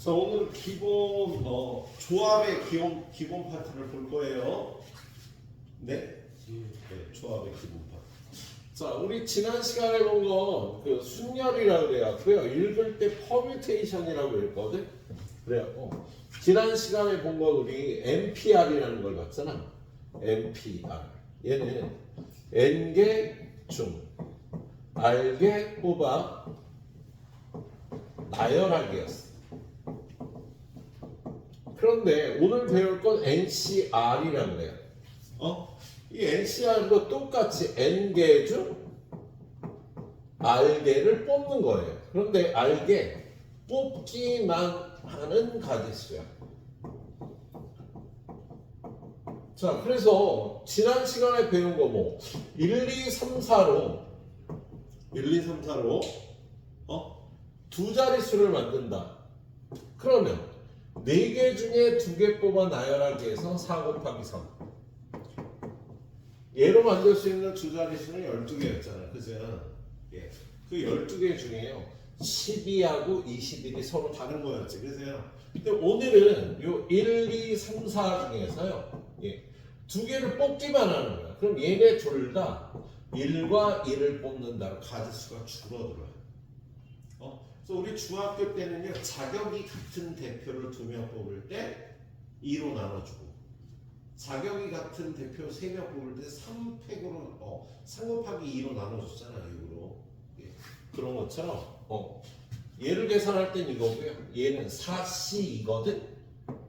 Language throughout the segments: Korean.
자, 오늘 기본 조합의 기본 파트를 볼 거예요. 네, 조합의 기본 파트. 자, 우리 지난 시간에 본 건 그 순열이라고 그래갖고요. 읽을 때 퍼뮤테이션이라고 읽거든. 그래갖고 지난 시간에 본 거 우리 NPR이라는 걸 봤잖아. NPR. 얘는 N개 중, R개 뽑아, 나열하기였어. 그런데 오늘 배울 건 NCR이라고 해요. 이 NCR도 똑같이 N개 중 R개를 뽑는 거예요. 그런데 R개 뽑기만 하는 가지수야. 자, 그래서 지난 시간에 배운 거 뭐 1, 2, 3, 4로 두 자릿수를 만든다. 그러면 4개 중에 2개 뽑아 나열하기 위해서 4 곱하기 3. 얘로 만들 수 있는 두 자릿수는 12개였잖아. 그죠? 예. 그 12개 중에요. 12하고 21이 서로 다른 거였지. 그죠? 근데 오늘은 요 1, 2, 3, 4 중에서요. 예. 2개를 뽑기만 하는 거야. 그럼 얘네 둘 다 1과 1을 뽑는다. 가지수가 줄어들어요. 그래서 우리 중학교 때는요, 자격이 같은 대표를 2명 뽑을 때 2로 나눠주고, 자격이 같은 대표 3명 뽑을 때 3팩으로 3 곱하기 2로 나눠줬잖아. 6으로. 예. 그런 것처럼 얘를 계산할 땐 이거고요. 얘는 4C2거든.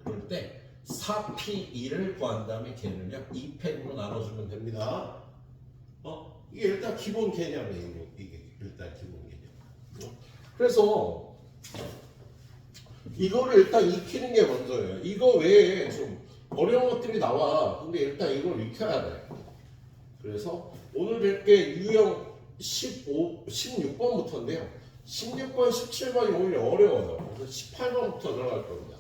그럴 때 4P2를 구한 다음에 걔를요 2팩으로 나눠주면 됩니다. 이게 일단 기본 개념이에요. 이게 일단 기본 개념. 그래서 이거를 일단 익히는 게 먼저예요. 이거 외에 좀 어려운 것들이 나와. 근데 일단 이걸 익혀야 돼. 그래서 오늘 뵐 게 유형 16번부터인데요. 16번, 17번이 오히려 어려워요. 그래서 18번부터 들어갈 겁니다.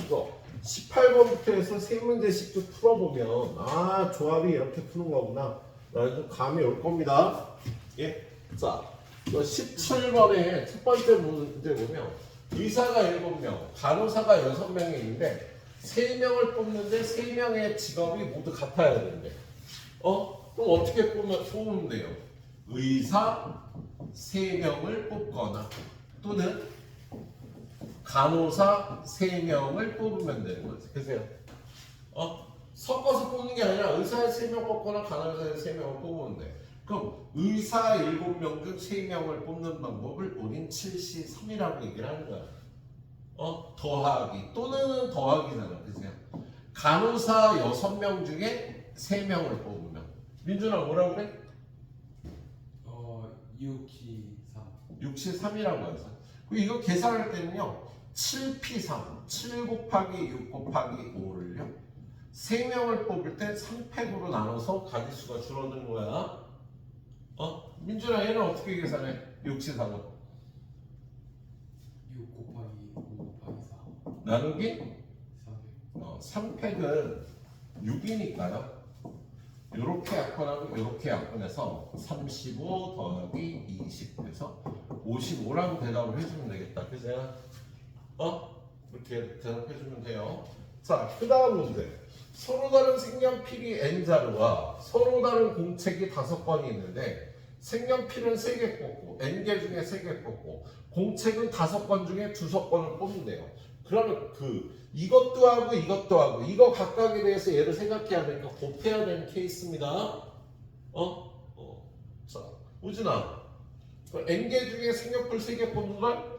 이거 18번부터 해서 세 문제씩 쭉 풀어보면 조합이 이렇게 푸는 거구나 라는 좀 감이 올 겁니다. 예. 자, 17번에 첫 번째 문제 보면 의사가 7명, 간호사가 6명이 있는데 3명을 뽑는데 3명의 직업이 모두 같아야 되는데 그럼 어떻게 뽑으면 돼요? 의사 3명을 뽑거나 또는 간호사 3명을 뽑으면 되는 거지. 그래서 섞어서 뽑는 게 아니라 의사 3명 뽑거나 간호사 3명을 뽑으면 돼. 그럼 의사 7명 중 3명을 뽑는 방법을 우린 7C3이라고 얘기를 하는 거야. 더하기 또는 더하기잖아. 그죠? 간호사 6명 중에 3명을 뽑으면 민준아 뭐라고 그래? 6C3이라고 해서 이거 계산할 때는요 7P3 7 곱하기 6 곱하기 5를요 3명을 뽑을 때 3팩으로 나눠서 가지수가 줄어드는 거야. 민준아 얘는 어떻게 계산해? 6C3은 6 곱하기 5 곱하기 4 나누기 3팩은 6이니까요 이렇게 약분하고 이렇게 약분해서 35 더하기 20 해서 55라고 대답을 해주면 되겠다. 그죠? 이렇게 대답해주면 돼요. 자, 그 다음 문제. 서로 다른 색연필이 N자루와 서로 다른 공책이 5건이 있는데 색연필은 3개 뽑고 N개 중에 3개 뽑고 공책은 5건 중에 2건을 뽑는데요. 그러면 이것도 하고 이것도 하고 이거 각각에 대해서 얘를 생각해야 되니까 곱해야 되는 케이스입니다. 자, 우진아 N개 중에 색연필 3개 뽑는 걸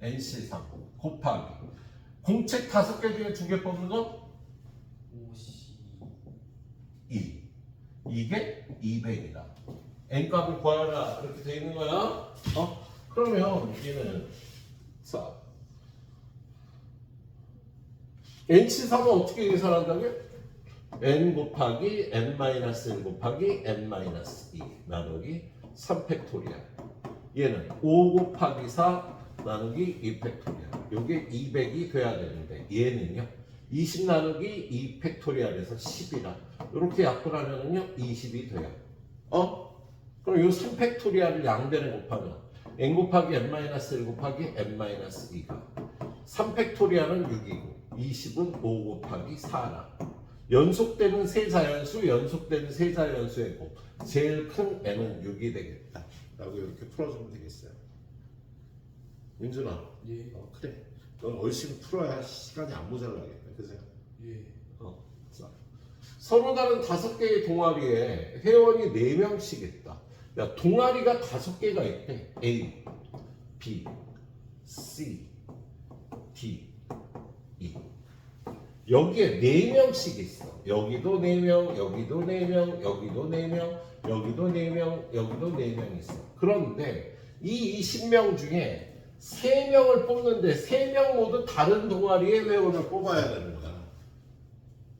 NC3 곱하기 공책 5개 중에 2개 뽑는 건 2. 이게 200이다. N값을 구하라 이렇게 돼 있는 거야. 그러면 얘는 자 NC3은 어떻게 계산한다고요? N 곱하기 N-1 곱하기 N-2 나누기 3팩토리얼. 얘는 5 곱하기 4 나누기 2팩토리얼. 요게 200이 돼야 되는데 얘는요 20 나누기 2팩토리얼에서 10이라 이렇게 약분하면은요 20이 돼요. 그럼 요 3팩토리얼을 양변에 곱하면 n 곱하기 n-1 곱하기 n-2가 3팩토리얼은 6이고 20은 5 곱하기 4라. 연속되는 세 자연수, 연속되는 세 자연수의 곱. 제일 큰 n은 6이 되겠다. 라고 이렇게 풀어주면 되겠어요. 민준아. 예. 그래. 넌 얼씬 풀어야 시간이 안 모자라겠다. 그죠? 예. 자. 서로 다른 5개의 동아리에 회원이 4명씩 있다. 야, 동아리가 5개가 있대. A, B, C, D, E. 여기에 4명씩 있어. 여기도 4명, 여기도 4명, 여기도 4명, 여기도 4명, 여기도 4명 있어. 그런데 이 20명 중에 3명을 뽑는데 3명 모두 다른 동아리의 회원을 뽑아야 되는 거야.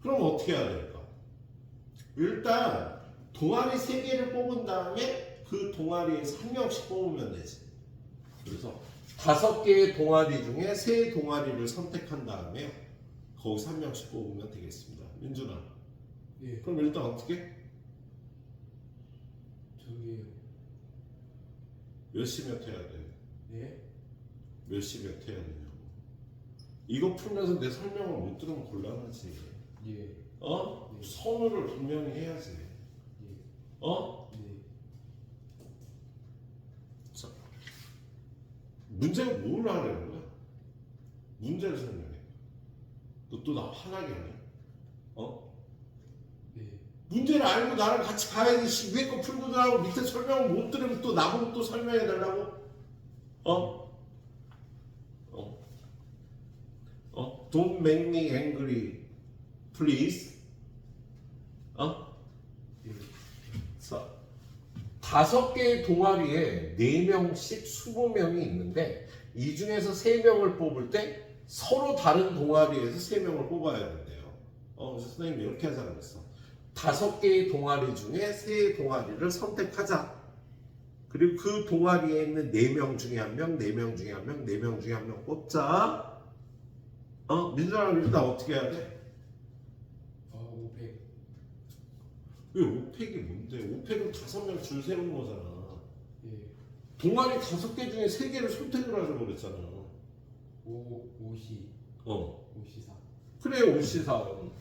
그럼 어떻게 해야 될까? 일단 동아리 3개를 뽑은 다음에 그 동아리에서 1명씩 뽑으면 되지. 그래서 5개의 동아리 중에 3동아리를 선택한 다음에 거기서 1명씩 뽑으면 되겠습니다. 민준아. 예. 그럼 일단 어떻게? 저기 몇 시 몇 해야 돼? 예. 몇 시 몇 해야 되냐고. 이거 풀면서 내 설명을 못 들으면 곤란하지. 예. 어? 네. 선호를 분명히 해야지. 예. 어? 네. 자, 문제가 뭘 하려는 거야? 문제를 설명해. 너 또 나 화나게 하냐? 어? 네. 문제를 알고 나랑 같이 가야지. 위에 거 풀고 들어가고 밑에 설명을 못 들으면 또 나보고 또 설명해 달라고? 어? Don't make me angry, please. 예. 자, 5개의 동아리에 4명씩 20명이 있는데 이 중에서 3명을 뽑을 때 서로 다른 동아리에서 3명을 뽑아야 된대요. 그래서 선생님이 이렇게 하자고 그랬어. 5개의 동아리 중에 3동아리를 선택하자. 그리고 그 동아리에 있는 4명 중에 1명, 4명 중에 1명, 4명 중에 1명 뽑자. 민준아는 일단 어떻게 해야 돼? 500. 왜 5팩이 뭔데? 5팩은 5명 줄 세운 거잖아. 예. 동아리 5개 중에 3개를 선택을 하자고 그랬잖아. 5시. 어. 5시 4. 그래, 5시4은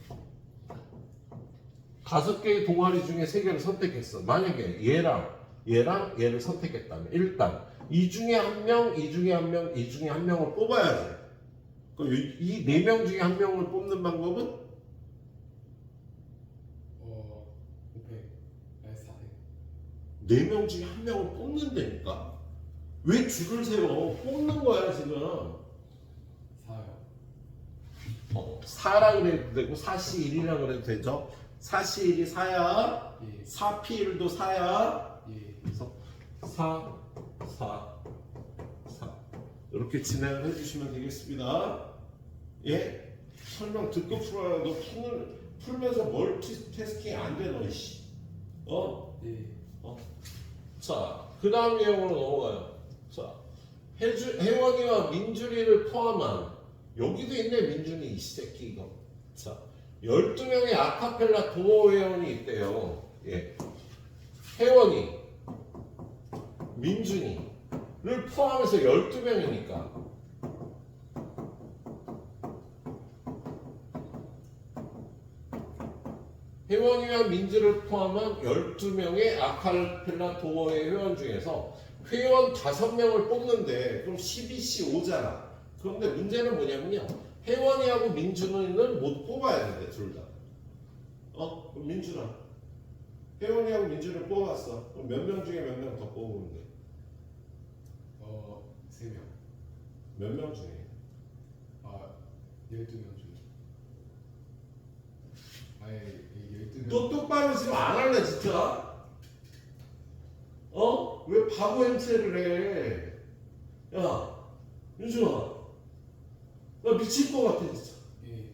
5개의 동아리 중에 3개를 선택했어. 만약에 얘랑 얘를 선택했다면 일단 이 중에 1명, 이 중에 1명, 이 중에 1명을 뽑아야지. 그럼 이 4명 중에 1명을 뽑는 방법은 500. 400. 4명 중에 1명을 뽑는다니까? 왜 줄을 세워? 뽑는 거야 지금. 4요. 4라 그래도 되고 4시 1이라 그래도 되죠? 4시 1이 4야. 예. 4피 1도 4야. 예. 그래서 4 이렇게 진행을 해주시면 되겠습니다. 예? 설명 듣고 풀어야. 너 풀면서 멀티태스킹 안 돼, 너 이씨. 예. 자, 그 다음 내용으로 넘어가요. 자, 혜원이와 민준이를 포함한, 여기도 있네, 민준이, 이 새끼, 이거. 자, 12명의 아카펠라 동호 회원이 있대요. 예. 혜원이, 민준이를 포함해서 12명이니까. 혜원이와 민주를 포함한 12명의 아카펠라 동호회 회원 중에서 회원 5명을 뽑는데 그럼 12시 5잖아. 그런데 문제는 뭐냐면요. 혜원이하고 민준이는 모두 뽑아야 된대, 둘 다. 그럼 민준아. 혜원이하고 민준이를 뽑았어. 그럼 몇 명 중에 몇 명 더 뽑으면 돼? 3명. 몇 명 중에? 12명 중에. 아예 12명. 너 똑바로 지금 안 할래, 진짜? 왜 바보 행세를 해? 야, 민준아. 나 미칠 것 같아, 진짜. 예.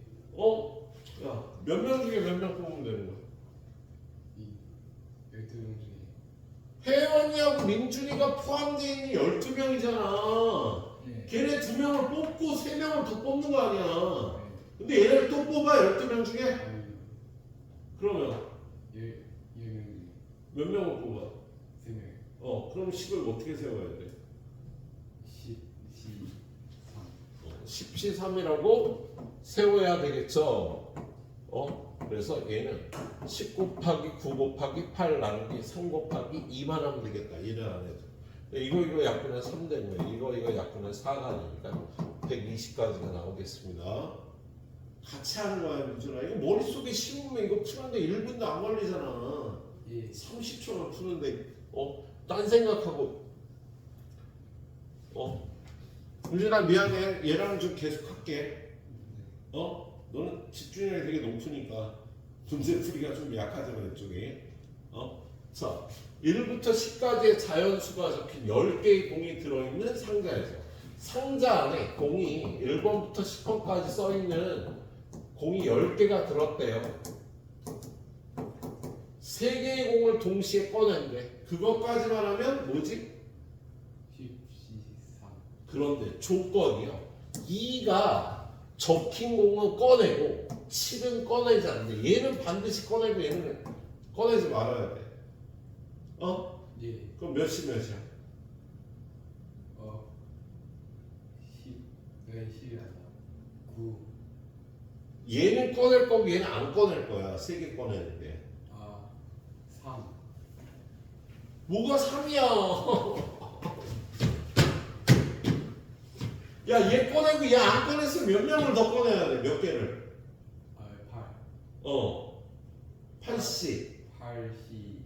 야, 몇 명 중에 몇 명 뽑으면 되는 거야? 12명 중에. 혜원이하고 민준이가 포함되어 있는 12명이잖아. 예. 걔네 2명을 뽑고 3명을 더 뽑는 거 아니야. 예. 근데 얘를 또 뽑아, 12명 중에? 아니요. 그러면 10명 중에 몇 명을 뽑아? 3명. 그럼 식을 어떻게 세워야 돼? 10C3이라고 세워야 되겠죠. 그래서 얘는 10 곱하기 9 곱하기 8 나누기 3 곱하기 2만 하면 되겠다. 얘는 안 해도. 이거 약분은 3 되는 거예요. 이거 약분은 4가 되니까 120까지가 나오겠습니다. 같이 하는 거야, 민준아. 이거 머릿속에 심으면 이거 푸는데 1분도 안 걸리잖아. 예. 30초만 푸는데 딴 생각하고 민준아 미안해. 얘랑 좀 계속 할게. 너는 집중력이 되게 높으니까 문제풀이가 좀 약하잖아 이쪽이. 자 1부터 10까지의 자연수가 적힌 10개의 공이 들어있는 상자에서 상자 안에 공이 1번부터 10번까지 써있는 공이 10개가 들었대요. 3개의 공을 동시에 꺼낸대. 그것까지만 하면 뭐지? 10C3. 그런데 조건이요. 2가 적힌 공은 꺼내고 7은 꺼내지 않는데 얘는 반드시 꺼내고 얘는 꺼내지 말아야 돼. 예. 그럼 몇이 몇이야? 10. 왜 10이 아니야? 9. 얘는 꺼낼 거고 얘는 안 꺼낼 거야. 3개 꺼내는데. 3. 뭐가 3이야? 야, 얘 꺼내고 얘 안 꺼냈으면 몇 명을 더 꺼내야 돼? 몇 개를? 8. 80. 82.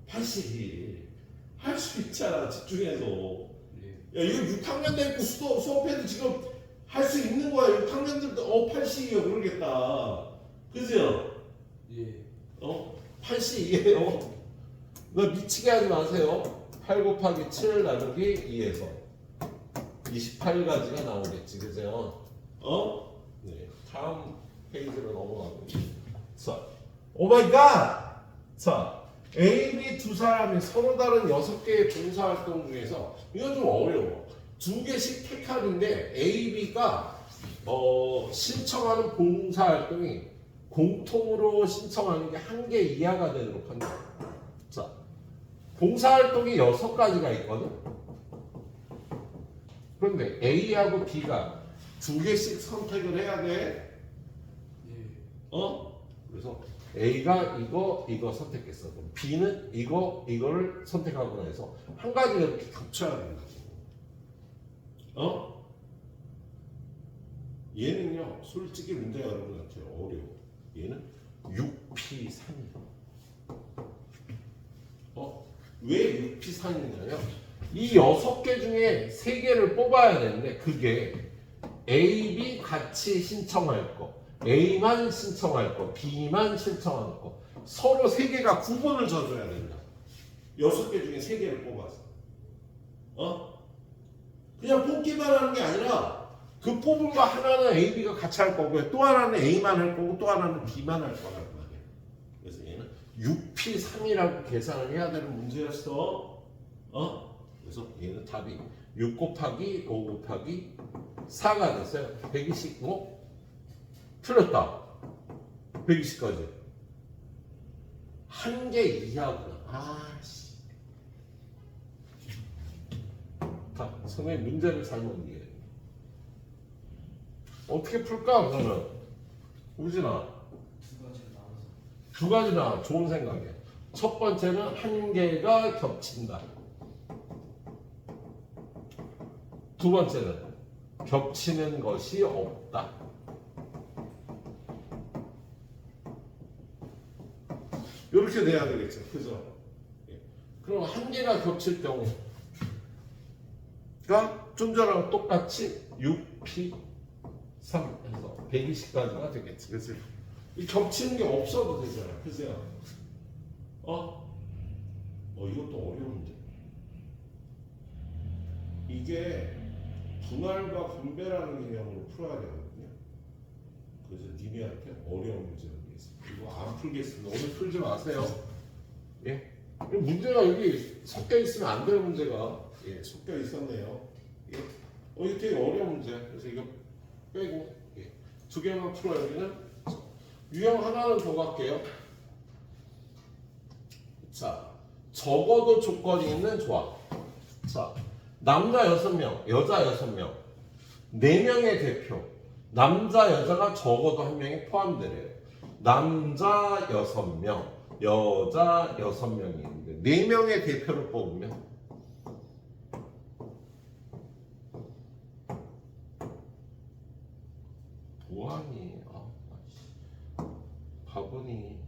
82. 할 수 있잖아, 집중해서. 예. 야, 이거 6학년 됐고 수업해도 지금 할 수 있는 거야. 6학년들도 82요 그러겠다. 그죠? 예. 82예요. 너 미치게 하지 마세요. 8 곱하기 7 나누기 2에서 28가지가 나오겠지, 그죠? 네, 다음 페이지로 넘어가고. 자, 오 마이 갓! 자, A, B 두 사람이 서로 다른 6개의 봉사활동 중에서 이건 좀 어려워. 2개씩 택하는데 A, B가 신청하는 봉사활동이 공통으로 신청하는 게 1개 이하가 되도록 한다. 자, 봉사활동이 6가지가 있거든. 그런데 A하고 B가 2개씩 선택을 해야 돼. 예. 그래서 A가 이거 선택했어. 그럼 B는 이거를 선택하고 나서 한 가지가 이렇게 겹쳐야 된다고. 얘는요, 솔직히 문제가 여러분한테 어려워. 얘는 6P3이야. 왜 6P3이냐면 이 6개 중에 3개를 뽑아야 되는데 그게 A, B 같이 신청할 거, A만 신청할 거, B만 신청할 거 서로 3개가 구분을 져줘야 된다. 6개 중에 3개를 뽑아서 그냥 뽑기만 하는 게 아니라 그 뽑은 거 하나는 A, B가 같이 할 거고요. 또 하나는 A만 할 거고 또 하나는 B만 할 거란 말이에요. 그래서 얘는 6P3이라고 계산을 해야 되는 문제였어. 그래서 얘는 답이 6 곱하기 5 곱하기 4가 됐어요. 125 틀렸다. 120까지. 1개 이하구나. 아씨. 다 선생님 문제를 잘못 이해해. 어떻게 풀까 그러면? 우진아. 2가지로 나눠서. 2가지나 좋은 생각이야. 첫 번째는 1개가 겹친다. 두 번째는 겹치는 것이 없다. 이렇게 돼야 되겠죠. 그죠? 그럼 1개가 겹칠 경우가 좀 전하고 똑같이 6P3 해서 120까지가 되겠지. 그래서 이 겹치는 게 없어도 되잖아. 그죠? 이것도 어려운데. 이게 분할과 분배라는 개념으로 풀어야 되거든요. 그래서 니네한테 어려운 문제가 있습니다. 이거 안 풀겠습니다. 오늘 풀지 마세요. 예? 문제가 여기 섞여 있으면 안 되는 문제가 섞여 있었네요. 예? 이거 되게 어려운 문제. 그래서 이거 빼고 2개만 풀어요. 여기는 유형 하나는 더 갈게요. 자, 적어도 조건이 있는 조합. 자, 남자 6명, 여자 6명, 4명의 대표. 남자, 여자가 적어도 한 명이 포함되래요. 남자 6명, 여자 6명이 있는데 4명의 대표를 뽑으면 뭐하니? 바보니.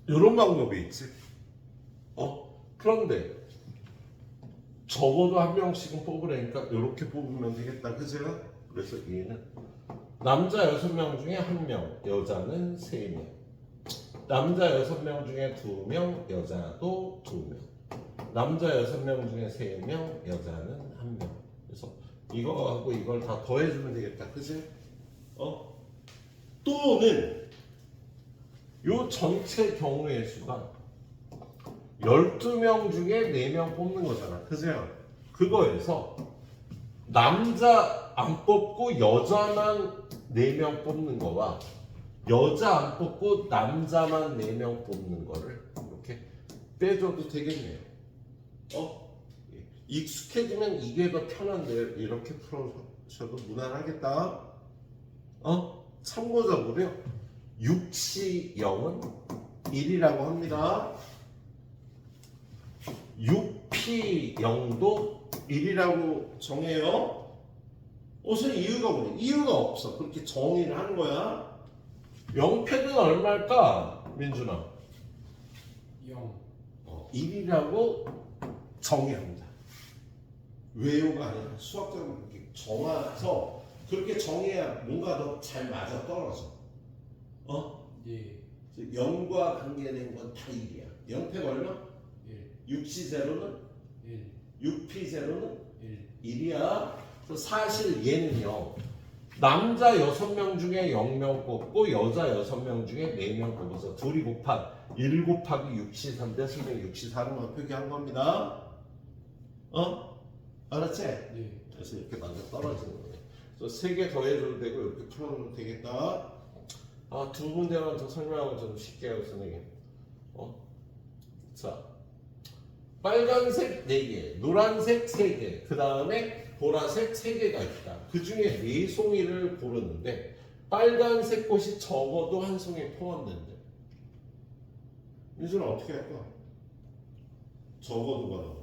이런 방법이 있지. 그런데 적어도 한 명씩은 뽑으라니까 이렇게 뽑으면 되겠다, 그죠? 그래서 얘는 남자 6명 중에 1명, 여자는 3명. 남자 6명 중에 2명, 여자도 2명. 남자 6명 중에 3명, 여자는 1명. 그래서 이거하고 이걸 다 더해주면 되겠다, 그지? 또는 요 전체 경우의 수가 12명 중에 4명 뽑는 거잖아, 그죠? 그거에서 남자 안 뽑고 여자만 4명 뽑는 거와 여자 안 뽑고 남자만 4명 뽑는 거를 이렇게 빼줘도 되겠네요. 익숙해지면 이게 더 편한데 이렇게 풀어셔도 무난하겠다. 참고적으로요. 6시 0은 1이라고 합니다. 6P 0도 1이라고 정해요. 무슨 이유가 뭐냐? 이유가 없어. 그렇게 정의를 하는 거야. 0패는 얼마일까? 민준아. 0. 1이라고 정의합니다. 외우가 아니라 수학적으로 그렇게 정해서 그렇게 정해야 뭔가 더 잘 맞아 떨어져. 예. 0과 관계된 건 다 1이야. 0패가 얼마? 1. 6C 제로는 1. 6P 제로는 1. 1이야. 그래서 사실 얘는요. 남자 6명 중에 0명 뽑고 여자 6명 중에 4명 뽑아서 둘이 곱한 1 곱하기 6C 3대 선생님 6C 4로 표기한 겁니다. 알았지? 네. 그래서 이렇게 맞아 떨어지는 거예요. 그래서 3개 더해줘도 되고 이렇게 풀어놓으면 되겠다. 두 문제만 더 설명하고 좀 쉽게 해요, 선생님. 자, 빨간색 4개, 노란색 3개, 그 다음에 보라색 3개가 있다. 그 중에 4송이를 고르는데 빨간색 꽃이 적어도 한 송이 포함된대. 민준아 어떻게 할까? 적어도가 나오네.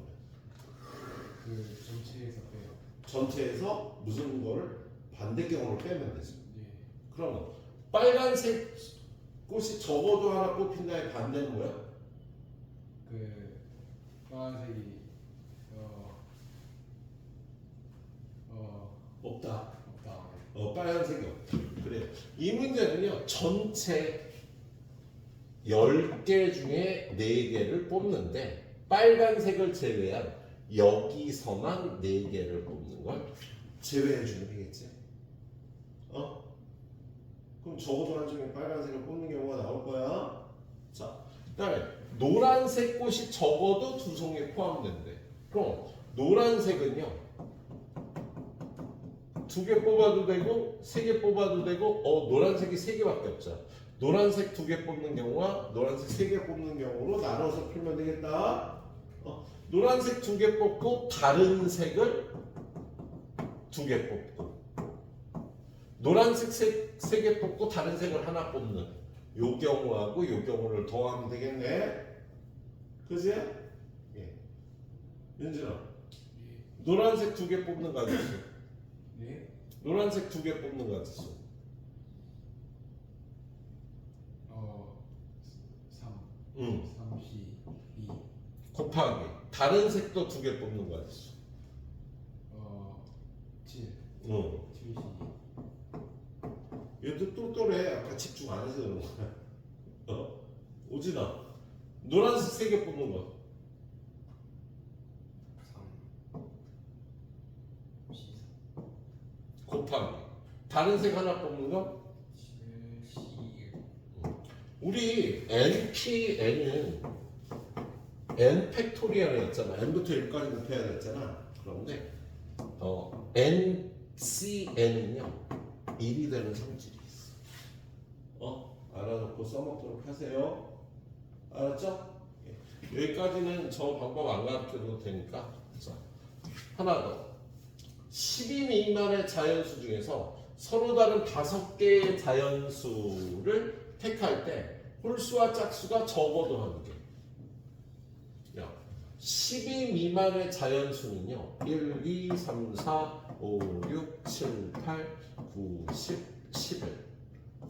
그 전체에서 빼요. 전체에서 무슨 거를 반대경으로 빼면 되지. 네. 그러면 빨간색 꽃이 적어도 하나 뽑힌다의 반대는 뭐야? 그 빨간색이 없다. 없다. 빨간색이 없다. 그래. 이 문제는요. 전체 10개 중에 4개를 뽑는데 빨간색을 제외한 여기서만 4개를 뽑는 걸 제외해 주면 되겠지. 그럼 적어도 한중에 빨간색을 뽑는 경우가 나올 거야. 자, 그다음에 노란색 꽃이 적어도 2송이 포함된대. 그럼 노란색은요. 2개 뽑아도 되고 3개 뽑아도 되고 노란색이 3개밖에 없죠. 노란색 2개 뽑는 경우와 노란색 3개 뽑는 경우로 나눠서 풀면 되겠다. 노란색 2개 뽑고 다른 색을 2개 뽑고 노란색 3개 뽑고 다른 색을 하나 뽑는 요 경우하고 요 경우를 더하면 되겠네. 그지? 예. 윤진아 예. 노란색 2개 뽑는 거 아니지? 네. 노란색 2개 뽑는 거 아니지? 3. 응. 3C 2. 곱하기 다른 색도 2개 뽑는 거 아니지? 7. 응. 7C. 얘도 똘똘해. 아까 집중 안 해서 그런 거야. 오진아 노란색 3개 뽑는 거 3. C. 곱하기 다른 색 하나 뽑는 거 7C 1. 우리 NPN은 N 팩토리얼이었잖아. N부터 1까지 곱해야 됐잖아. 그런데 NCN은요 1이 되는 성질이 있어. 알아놓고 써먹도록 하세요. 알았죠? 예. 여기까지는 저 방법 안 가르쳐도 되니까. 자, 하나 더. 12 미만의 자연수 중에서 서로 다른 5개의 자연수를 택할 때 홀수와 짝수가 적어도 한 개. 12 미만의 자연수는요. 1, 2, 3, 4, 5, 6, 7, 8, 9, 10, 11.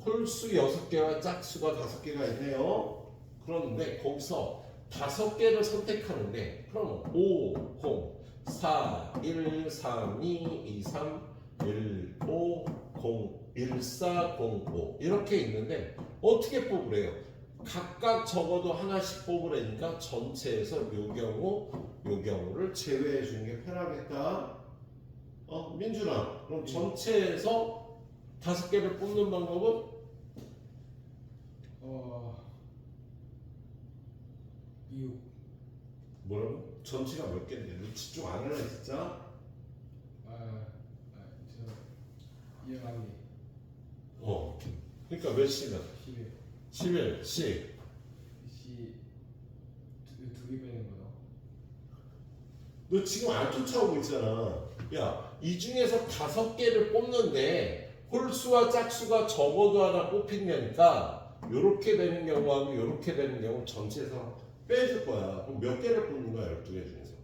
홀수 6개와 짝수가 5개가 있네요. 그런데 거기서 5개를 선택하는데 그럼 5, 0, 4, 1, 3, 2, 2, 3, 1, 5, 0, 1, 4, 0, 5 이렇게 있는데 어떻게 뽑으래요? 각각 적어도 하나씩 뽑으라니까 전체에서 요 경우를 제외해 주는 게 편하겠다. 민준아, 그럼 전체에서 5개를 뽑는 방법은? 어 6. 뭐라고? 전체가 몇 개인데? 너 집중 안 하네 진짜? 저 11개. 그러니까 몇 시면? 11. 11, 10. 두개 빼는 거다. 너 지금 안 쫓아오고 있잖아. 야, 이 중에서 5개를 뽑는데 홀수와 짝수가 적어도 하나 뽑힌다니까 요렇게 되는 경우하고 요렇게 되는 경우 전체에서 빼줄 거야. 그럼 몇 개를 뽑는 거야? 12개 중에서?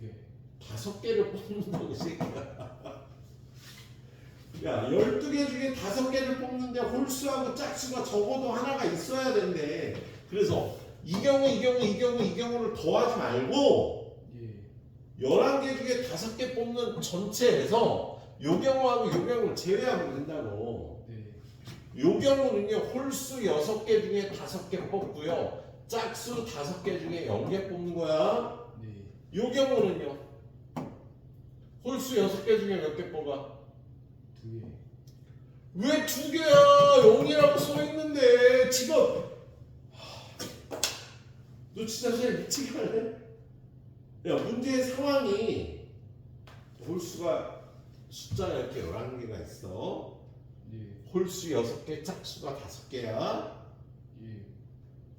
2개. 5개를 뽑는다고 이 새끼야. 야, 12개 중에 5개를 뽑는데 홀수하고 짝수가 적어도 하나가 있어야 된대. 그래서 이 경우를 더하지 말고 예. 11개 중에 5개 뽑는 전체에서 요 경우하고 요 경우를 제외하면 된다고. 네. 요 경우는요, 홀수 6개 중에 5개 뽑고요. 짝수 5개 중에 0개 뽑는 거야. 네. 요 경우는요, 홀수 6개 중에 몇 개 뽑아? 2개. 왜 2개야? 0이라고 써있는데 지금 너 진짜 그냥 미치게 하네? 야, 문제의 상황이 홀수가 숫자가 이렇게 11개가 있어. 네. 홀수 6개, 짝수가 5개야. 예.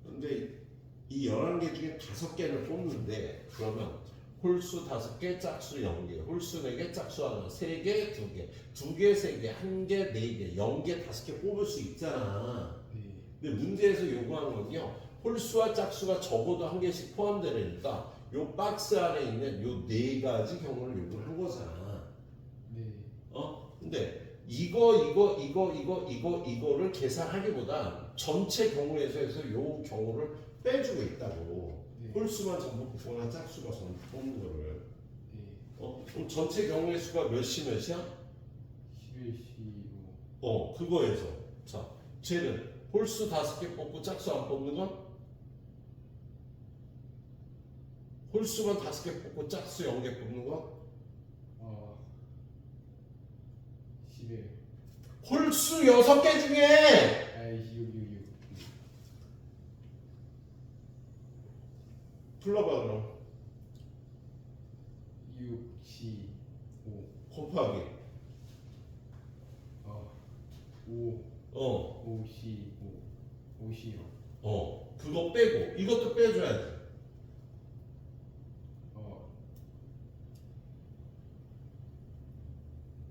근데 이 11개 중에 5개를 뽑는데 그러면 홀수 5개, 짝수 0개, 홀수 4개, 짝수 하나, 3개, 2개, 2개, 3개, 1개, 4개, 0개, 5개 뽑을 수 있잖아. 네. 근데 문제에서 요구한 건요, 홀수와 짝수가 적어도 1개씩 포함되니까 요 박스 안에 있는 요 4가지 경우를 요구를 한 거잖아. 네. 근데 이거를 계산하기보다 전체 경우에서 해서 요 경우를 빼주고 있다고. 네. 홀수만 전부 뽑거나 짝수가 전부 뽑는 거를. 네. 그럼 전체 경우의 수가 몇이야? 11, 15. 그거에서. 자, 쟤는 홀수 5개 뽑고 짝수 안 뽑는 건? 홀수만 5개 뽑고 짝수 0개 뽑는 건? 11. 홀수 6개 중에! 6. 불러봐, 그럼. 6, 10, 5. 곱하기. 5, 어. 5, 10, 5. 5, 10. 그거 빼고, 이것도 빼줘야지.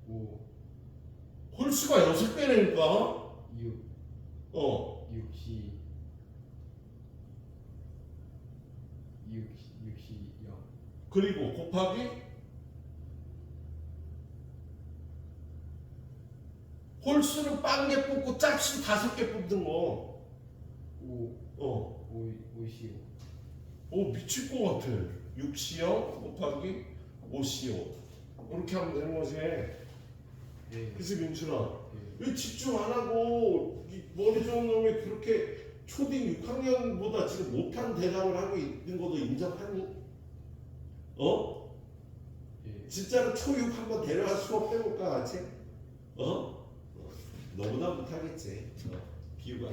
5, 홀수가 6배니까. 6, 6, 10. 6, 10, 0. 그리고 곱하기 홀수는 빵개 뽑고 짝수 5개 뽑는 거. 5, 5, 15. 미칠 것 같아. 6C0 곱하기 5C5 이렇게 하면 되는 거지. 네. 그치 민준아? 네. 왜 집중 안 하고 이 머리 좋은 놈이 그렇게 초딩 6학년보다 지금 못한 대답을 하고 있는 것도 인정하니? 네. 진짜로 초6 한번 데려가 수업 해볼까 같이? 너보다 못하겠지. 비유가.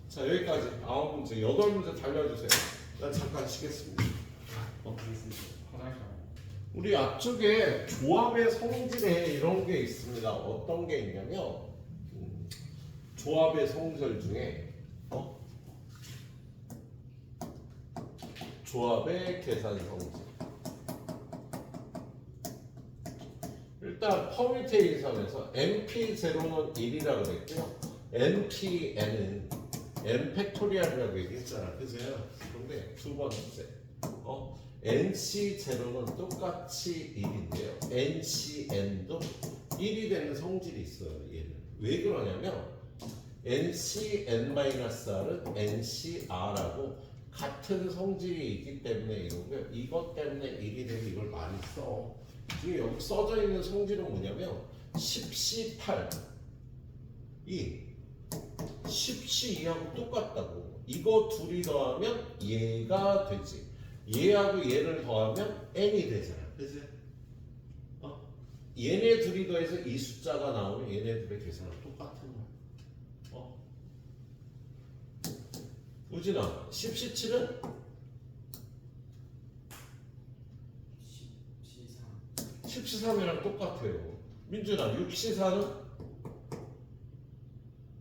자, 여기까지 9문제, 8문제 달려주세요. 난 잠깐 쉬겠습니다. 화장실. 우리 앞쪽에 조합의 성질에 이런 게 있습니다. 어떤 게 있냐면 조합의 성질 중에 조합의 계산 성질. 일단 퍼뮤테이션에서 NP0는 1이라고 그랬고요. NPN은 N 팩토리얼이라고 얘기했잖아. 그죠? 근데 두 번째 NC0는 똑같이 1인데요. NCN도 1이 되는 성질이 있어요. 얘는. 왜 그러냐면 NCN-R은 NCR하고 같은 성질이 있기 때문에 이러고요. 이것 때문에 1이 되면 이걸 많이 써. 지금 여기 써져 있는 성질은 뭐냐면 10C8 이 10C2하고 똑같다고. 이거 둘이 더하면 얘가 되지. 얘하고 얘를 더하면 n이 되잖아. 그치? 얘네 둘이 더해서 이 숫자가 나오면 얘네 둘의 계산은 똑같은 거야. 우진아, 10C7은 10C3이랑 똑같아요. 민준아, 6C4는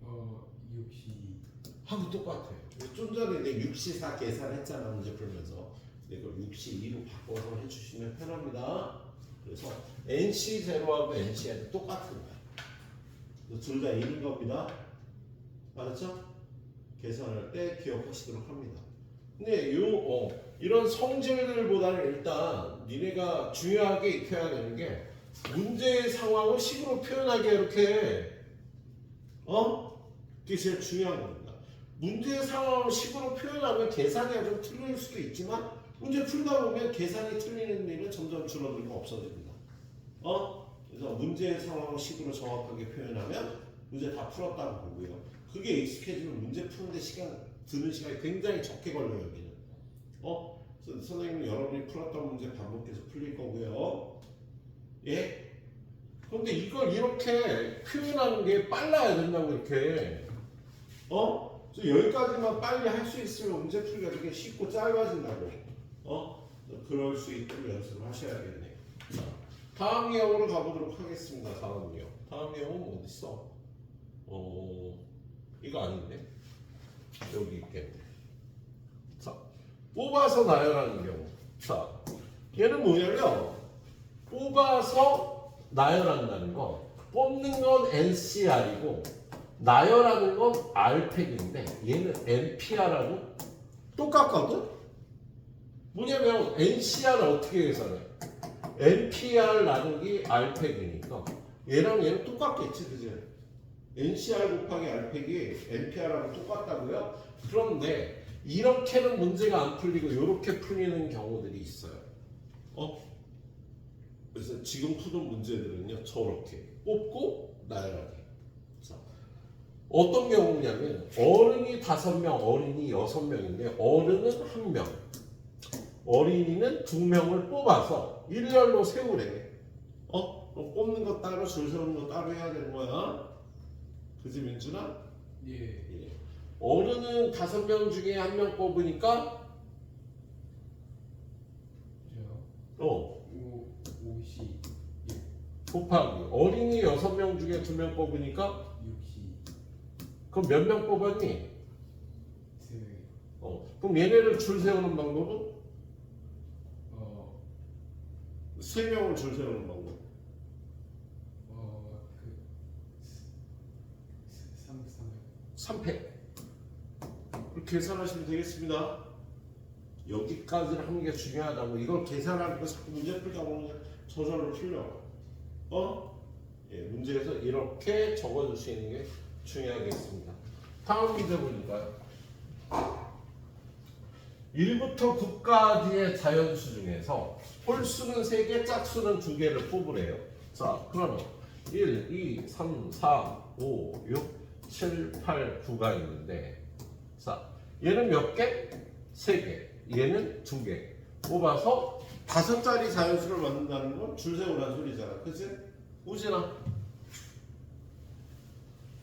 6시 하고 똑같아요. 좀 전에 내 6C4 계산했잖아. 문제 풀면서. 이걸 6C2로 바꿔서 해주시면 편합니다. 그래서 NC0하고 NC는 똑같은 거야. 둘 다 1인 겁니다. 알았죠? 계산할 때 기억하시도록 합니다. 근데 이런 성질들보다는 일단 니네가 중요하게 익혀야 되는 게 문제의 상황을 식으로 표현하게 이렇게 그게 제일 중요한 겁니다. 문제의 상황을 식으로 표현하면 계산이 좀 틀릴 수도 있지만 문제 풀다 보면 계산이 틀리는 일은 점점 줄어들고 없어집니다. 그래서 문제의 상황을 식으로 정확하게 표현하면 문제 다 풀었다고 보고요. 그게 익숙해지면 문제 푸는데 드는 시간이 굉장히 적게 걸려요. 여기는. 선생님은 여러분이 풀었던 문제 반복해서 풀릴 거고요. 예? 그런데 이걸 이렇게 표현하는 게 빨라야 된다고 이렇게. 여기까지만 빨리 할 수 있으면 문제 풀기가 되게 쉽고 짧아진다고. 그럴 수 있도록 연습을 하셔야겠네. 자, 다음 유형으로 가보도록 하겠습니다. 다음 유형. 다음 유형은 어디 있어? 이거 아닌데? 여기 있겠네. 자, 뽑아서 나열하는 경우. 자, 얘는 뭐냐면 뽑아서 나열한다는 거. 뽑는 건 NCR이고 나열하는 건 R팩인데 얘는 NPR하고 똑같거든? 뭐냐면 NCR을 어떻게 계산해? NPR 나누기 R팩이니까 얘랑 얘는 똑같겠지, 그지? NCR 곱하기 R팩이 NPR하고 똑같다고요? 그런데 이렇게는 문제가 안 풀리고 이렇게 풀리는 경우들이 있어요. 그래서 지금 푸는 문제들은요, 저렇게 뽑고 나열하기. 자, 어떤 경우냐면 어른이 5명, 어린이 6명인데 어른은 1명, 어린이는 2명을 뽑아서 일렬로 세우래. 뽑는 거 따로, 줄 세우는 거 따로 해야 되는 거야. 그지, 민준아? 예. 어른은 5명 중에 1명 뽑으니까 저요? 5시 곱하기 어린이 6명 중에 2명 뽑으니까 6시 그럼 몇 명 뽑았니? 3명 그럼 얘네를 줄 세우는 방법은? 3명을 줄 세우는 방법. 3팩. 그렇게 계산하시면 되겠습니다. 여기까지를 하는 게 중요하다고. 이걸 계산하는 거 자꾸 문제 풀다 보면 저절로 풀려. 문제에서 이렇게 적어주시는 게 중요하겠습니다. 다음 문제 보니까요. 1부터 9까지의 자연수 중에서 홀수는 3개, 짝수는 2개를 뽑으래요. 자, 그러면 1, 2, 3, 4, 5, 6, 7, 8, 9가 있는데, 자, 얘는 몇 개? 3개. 얘는 2개. 뽑아서 5자리 자연수를 만든다는 건 줄 세우라는 소리잖아. 그치? 우진아.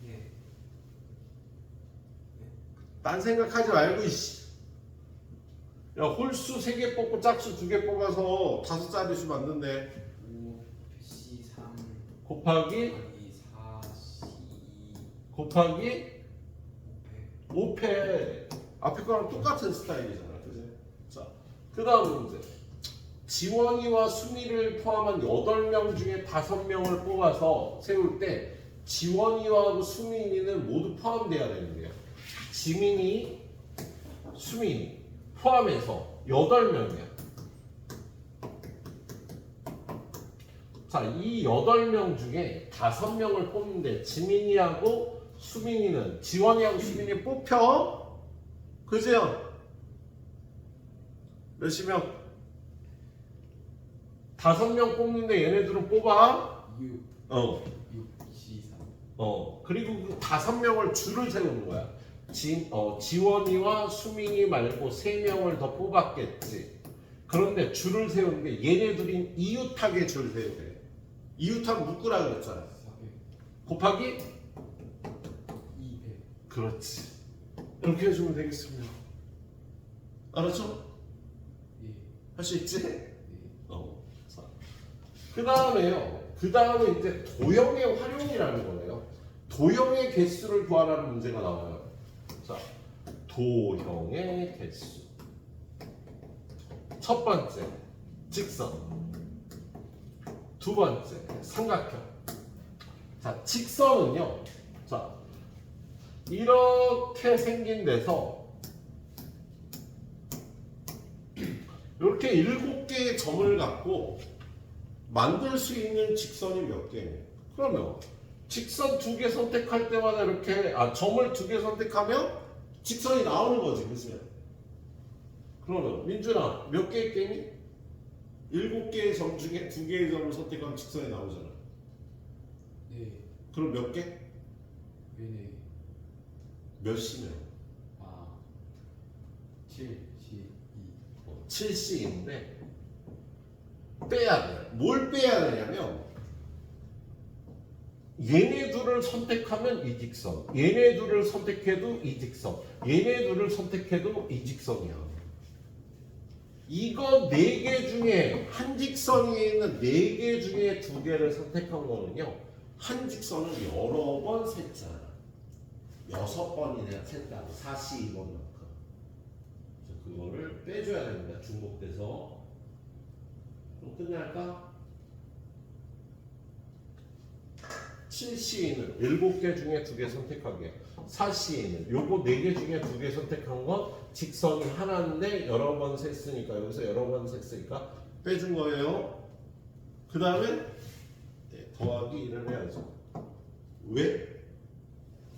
예. 딴 생각하지 말고, 이씨. 야, 홀수 3개 뽑고 짝수 2개 뽑아서 5자리 수 만든대. 5시 3 곱하기 4시 곱하기 5회 5패. 앞에 거랑 똑같은 스타일이잖아. 그지? 자, 그 다음 문제. 지원이와 수미를 포함한 8명 중에 5명을 뽑아서 세울 때 지원이와 수민이는 모두 포함돼야 되는데요. 지민이, 수민이 포함해서 8명이야. 자, 이 8명 중에 5명을 뽑는데 지민이하고 수민이는 지원이하고 수민이 뽑혀. 그죠? 몇이면 5명 뽑는데 얘네들은 뽑아. 6 어. 6 C 3 그리고 그 5명을 줄을 세우는 거야. 지원이와 수민이 말고 3명을 더 뽑았겠지. 그런데 줄을 세우는데 얘네들이 이웃하게 줄 세워야 돼. 이웃하면 묶으라 그랬잖아. 400 곱하기? 200 그렇지. 이렇게 해주면 되겠습니다. 알았죠? 예. 할 수 있지? 네. 그 다음에요. 그 다음에 이제 도형의 활용이라는 거예요. 도형의 개수를 구하라는 문제가 나와요. 자, 도형의 개수. 첫 번째, 직선. 두 번째, 삼각형. 자, 직선은요. 자, 이렇게 생긴 데서 이렇게 7개의 점을 갖고 만들 수 있는 직선이 몇 개예요? 그러면 직선 2개 선택할 때마다 이렇게 점을 2개 선택하면 직선이 나오는 거지, 그죠? 그러면 민준아 몇 개 있겠니? 7개의 점 중에 2개의 점을 선택하면 직선이 나오잖아. 네. 그럼 몇 개? 왜네? 몇 시면? 7 C 7C인데 빼야 돼. 뭘 빼야 되냐면 얘네 둘을 선택하면 이 직선, 얘네 둘을 선택해도 이 직선, 얘네 둘을 선택해도 이 직선이야. 이거 4개 중에 한 직선이 있는 4개 중에 2개를 선택한 거는요. 한 직선을 여러 번 셌잖아. 6번이나 셌다고 42번만큼. 그거를 빼줘야 됩니다. 중복돼서. 그럼 끝낼까? 7C는 7개 중에 2개 선택하게. 4C는 요거 4개 중에 2개 선택한 건 직선이 하나인데 여러 번 셌으니까 여기서 여러 번 셌으니까 빼준 거예요. 그 다음에 더하기 1을 해야죠. 왜?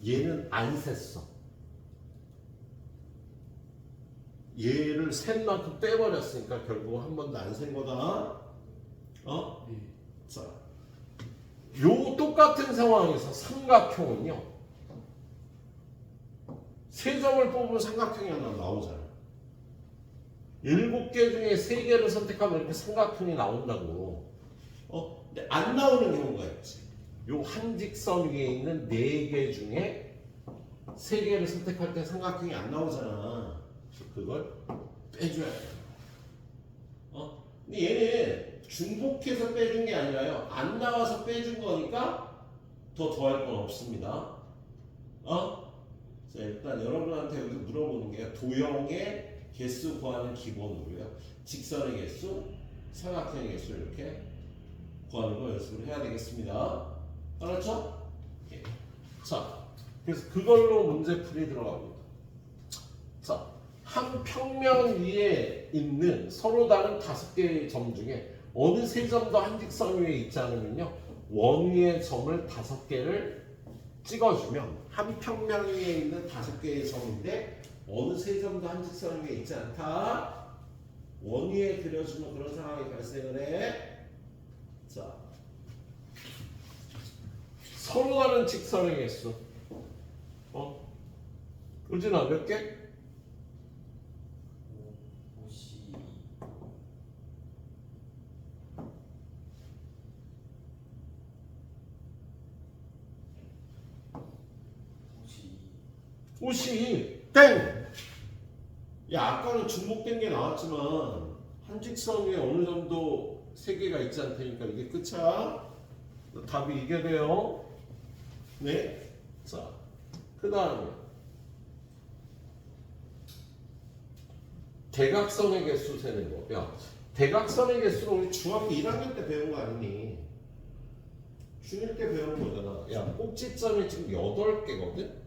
얘는 안 셌어. 얘를 센 만큼 빼버렸으니까 결국 한 번도 안 센 거다. 네. 자, 요 똑같은 상황에서 삼각형은요. 3점을 뽑으면 삼각형이 하나 나오잖아. 7개 중에 3개를 선택하면 이렇게 삼각형이 나온다고. 근데 안 나오는 경우가 있지. 요 한 직선 위에 있는 4개 중에 3개를 선택할 때 삼각형이 안 나오잖아. 그걸 빼줘야 돼. 근데 얘는 중복해서 빼준 게 아니라요. 안 나와서 빼준 거니까 더할 건 없습니다. 자, 일단 여러분한테 여기서 물어보는 게 도형의 개수 구하는 기본으로요. 직선의 개수, 삼각형의 개수 이렇게 구하는 거 연습을 해야 되겠습니다. 알았죠? 예. 자, 그래서 그걸로 문제풀이 들어갑니다. 자, 한 평면 위에 있는 서로 다른 5개의 점 중에 어느 3점도 한 직선 위에 있지 않으면요. 원위의 점을 5개를 찍어주면 한 평면 위에 있는 5개의 점인데 어느 3점도 한 직선 위에 있지 않다. 원위에 그려주면 그런 상황이 발생을 해. 자, 서로 다른 직선의 개수. 우진아 몇 개? 52 52 땡! 야, 아까는 중복된 게 나왔지만 한 직선 위에 어느 정도 3개가 있지 않다니까 이게 끝이야. 답이 이게 돼요. 네. 자, 그 다음에 대각선의 개수 세는 거. 야, 대각선의 개수는 우리 중학교 1학년 때 배운 거 아니니? 중1 때 배운 거잖아. 야, 꼭지점이 지금 8개거든?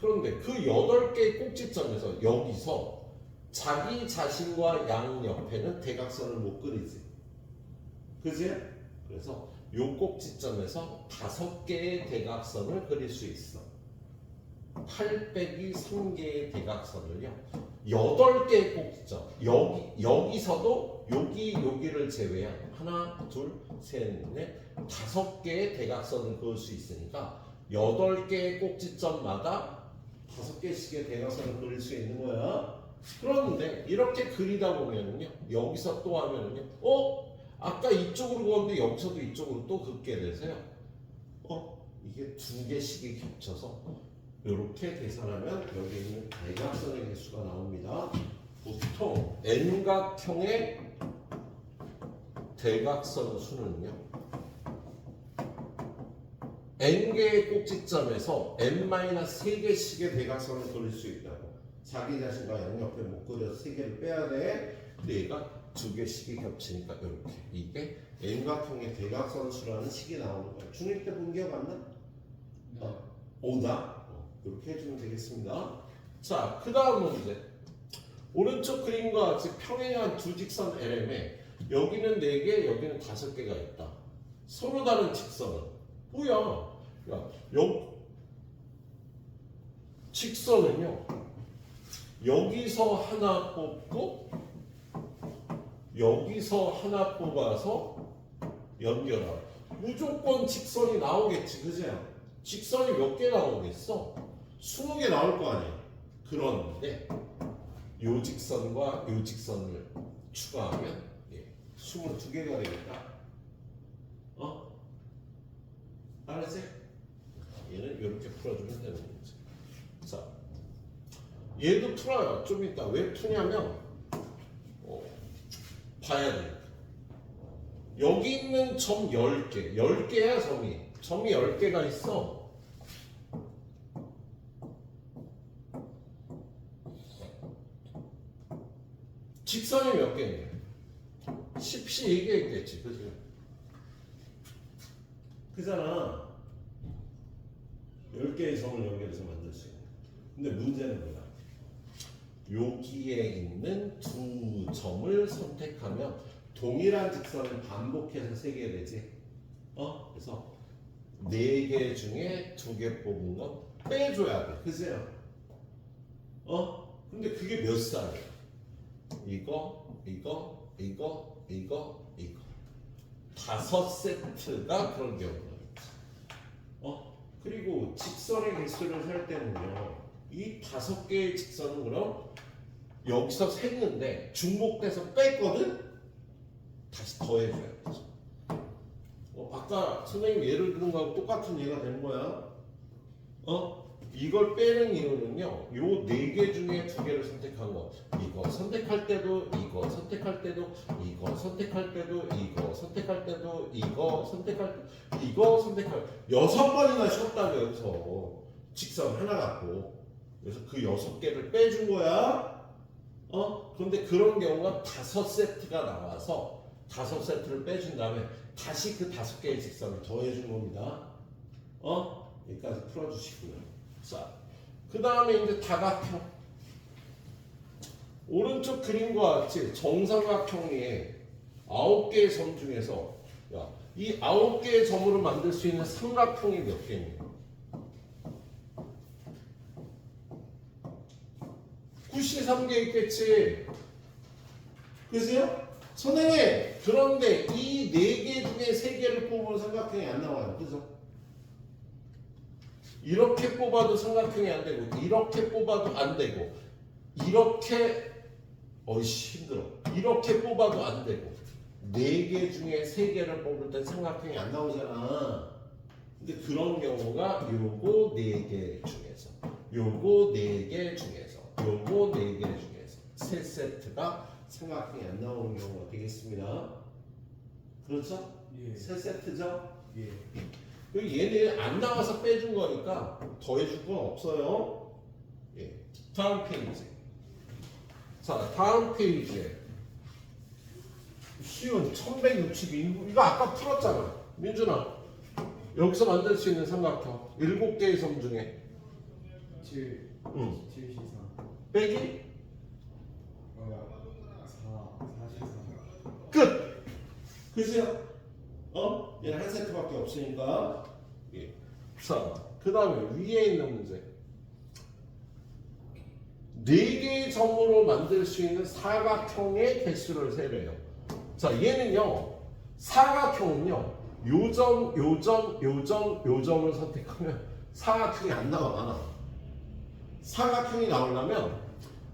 그런데 그 8개의 꼭지점에서 여기서 자기 자신과 양옆에는 대각선을 못 그리지. 그지? 그래서 요 꼭지점에서 5개의 대각선을 그릴 수 있어. 8 빼기 3개의 대각선을요. 8개의 꼭지점. 여기서도 여기를 제외한 하나, 둘, 셋, 넷, 5개의 대각선을 그을 수 있으니까 8개의 꼭지점마다 5개씩의 대각선을 그릴 수 있는 거야. 그런데 이렇게 그리다 보면요, 여기서 또 하면은요, 아까 이쪽으로 그었는데 여기서도 이쪽으로 또 긋게 되세요. 이게 2개씩이 겹쳐서 이렇게 계산하면 여기 있는 대각선의 개수가 나옵니다. 보통 N각형의 대각선 수는요, N개의 꼭지점에서 N-3개씩의 대각선을 그릴 수 있다고. 자기 자신과 양옆에 못 그려서 3개를 빼야 돼. 근데 얘가 2개씩이 겹치니까 이렇게. 이게 N각형의 대각선 수라는 식이 나오는 거야. 중1 때 본 기억 안 나? 오다? 이렇게 해주면 되겠습니다. 자, 그 다음 문제. 오른쪽 그림과 같이 평행한 두 직선 LM에 여기는 4개, 여기는 5개가 있다. 서로 다른 직선은 뭐야? 야, 직선은요, 여기서 하나 뽑고 여기서 하나 뽑아서 연결하라. 무조건 직선이 나오겠지, 그지? 직선이 몇 개 나오겠어? 20개 나올 거 아니야. 그런데 요 직선과 요 직선을 추가하면 22개가 되겠다. 알았지? 얘는 이렇게 풀어주면 되는 거지. 자, 얘도 풀어요. 좀 이따. 왜 푸냐면 봐야 돼. 여기 있는 점 10개. 10개야 점이. 점이 10개가 있어. 직선이 몇 개냐? 10시 얘기했겠지, 그지? 그잖아. 10개의 점을 연결해서 만들 수 있는. 근데 문제는 뭐야? 여기에 있는 두 점을 선택하면 동일한 직선을 반복해서 3개 되지. 그래서 4개 중에 2개 뽑은 건 빼줘야 돼. 그지? 근데 그게 몇 살이야? 이거 5세트가 그런 경우가 있지. 그리고 직선의 개수를 살 때는요, 이 5개의 직선은 그럼 여기서 샜는데 중복돼서 뺐거든? 다시 더해줘야 되죠. 아까 선생님 예를 드는 거하고 똑같은 예가 되는 거야. 이걸 빼는 이유는요, 요 4개 중에 2개를 선택한 거. 이거 선택할 때도, 이거 선택할 때도, 이거 선택할 때도, 이거 선택할 때도, 이거 선택할 때도, 이거 선택할 6번이나 쉬었다고 여기서 직선 하나 갖고. 그래서 그 6개를 빼준 거야. 그런데 그런 경우가 5세트가 나와서 5세트를 빼준 다음에 다시 그 5개의 직선을 더해준 겁니다. 여기까지 풀어주시고요. 자, 그 다음에 이제 다각형. 오른쪽 그림과 같이 정삼각형의 9개의 점 중에서 이 9개의 점으로 만들 수 있는 삼각형이 몇 개냐? 93개 있겠지. 그죠? 선생님, 그런데 이 4개 중에 3개를 뽑으면 삼각형이 안 나와요. 그죠? 이렇게 뽑아도 삼각형이 안 되고, 이렇게 뽑아도 안 되고, 이렇게 힘들어. 이렇게 뽑아도 안 되고, 4개 중에 3개를 뽑을 땐 삼각형이 안 나오잖아. 근데 그런 경우가 요거 4개 중에서, 요거 4개 중에서, 요거 4개 중에서 3세트가 삼각형이 안 나오는 경우가 되겠습니다. 그렇죠? 예. 3세트죠? 예. 얘는 안 나와서 빼준 거니까 더해줄 건 없어요. 예. 다음 페이지. 자, 다음 페이지에 쉬운 1162 이거 아까 풀었잖아. 민준아, 여기서 만들 수 있는 삼각형 7개의 점 중에 7 응. 7 시상 빼기 4 44 끝. 그죠? 얘는 한 세트밖에 없으니까. 예. 자, 그 다음에 위에 있는 문제. 4개의 점으로 만들 수 있는 사각형의 개수를 세래요. 자, 얘는요, 사각형은요, 요점, 요점, 요점, 요점을 선택하면 사각형이 안 나와. 사각형이 나오려면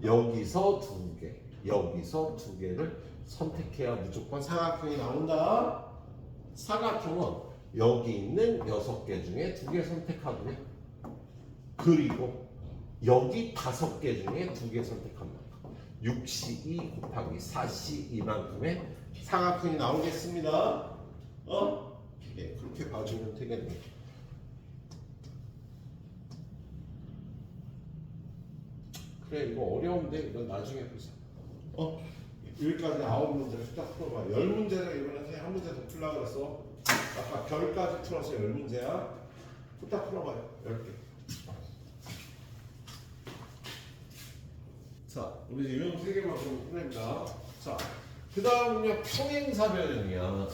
여기서 2개, 여기서 2개를 선택해야 무조건 사각형이 나온다. 사각형은 여기 있는 6개 중에 2개 선택하고요. 그리고 여기 5개 중에 2개 선택합니다. 6C2 곱하기 4C 이만큼의 사각형이 나오겠습니다. 예, 그렇게 봐주면 되겠네요. 그래, 이거 어려운데 이건 나중에 보자. 여기까지 9문제를 딱 풀어봐. 10문제를 이번에 한 문제 더 풀려고 그랬어. 아까 별까지 풀어서 10문제야. 딱 풀어봐요. 10개. 자, 우리 이제 유형 3개만 좀 끝냅니다. 자, 그 다음은요, 평행사변형이야.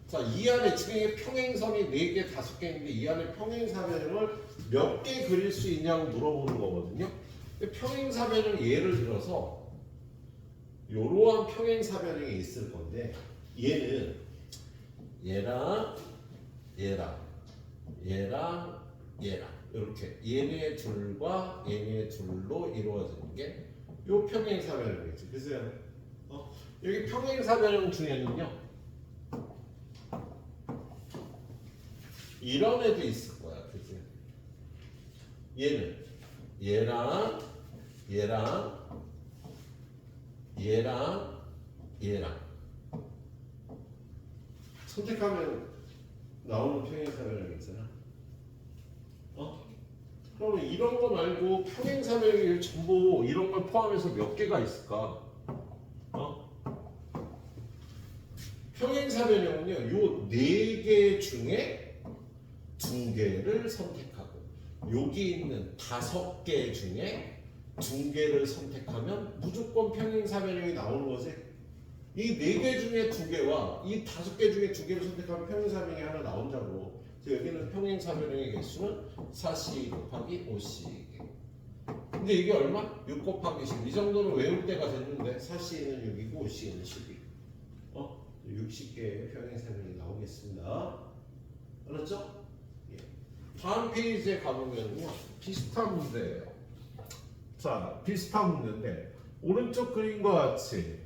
자, 이 안에 지금 이게 평행선이 4개, 5개 있는데 이 안에 평행사변형을 몇 개 그릴 수 있냐고 물어보는 거거든요. 근데 평행사변형 예를 들어서 이러한 평행사변형이 있을 건데 얘는 얘랑 얘랑 얘랑 얘랑 이렇게 얘네 둘과 얘네 둘로 이루어지는 게 요 평행사변형이지. 그래서 여기 평행사변형 중에는요 이런 애도 있을 거야. 그치? 얘는 얘랑 얘랑 얘랑 얘랑 선택하면 나오는 평행사변형이 있잖아. 그러면 이런 거 말고 평행사변형이 전부 이런 걸 포함해서 몇 개가 있을까? 평행사변형은요, 요 4개 중에 2개를 선택하고 여기 있는 5개 중에 2개를 선택하면 무조건 평행사변형이 나오는 거지. 이 4개 중에 2개와 이 5개 중에 2개를 선택하면 평행사변형이 하나 나온다고. 그래서 여기는 평행사변형의 개수는 4C 곱하기 5C. 근데 이게 얼마? 6 곱하기 10. 이 정도는 외울 때가 됐는데 4C는 6이고 5C는 10이. 60개의 평행사변형이 나오겠습니다. 알았죠? 예. 다음 페이지에 가보면요 비슷한 문제예요. 자, 비슷한 문제인데 오른쪽 그림과 같이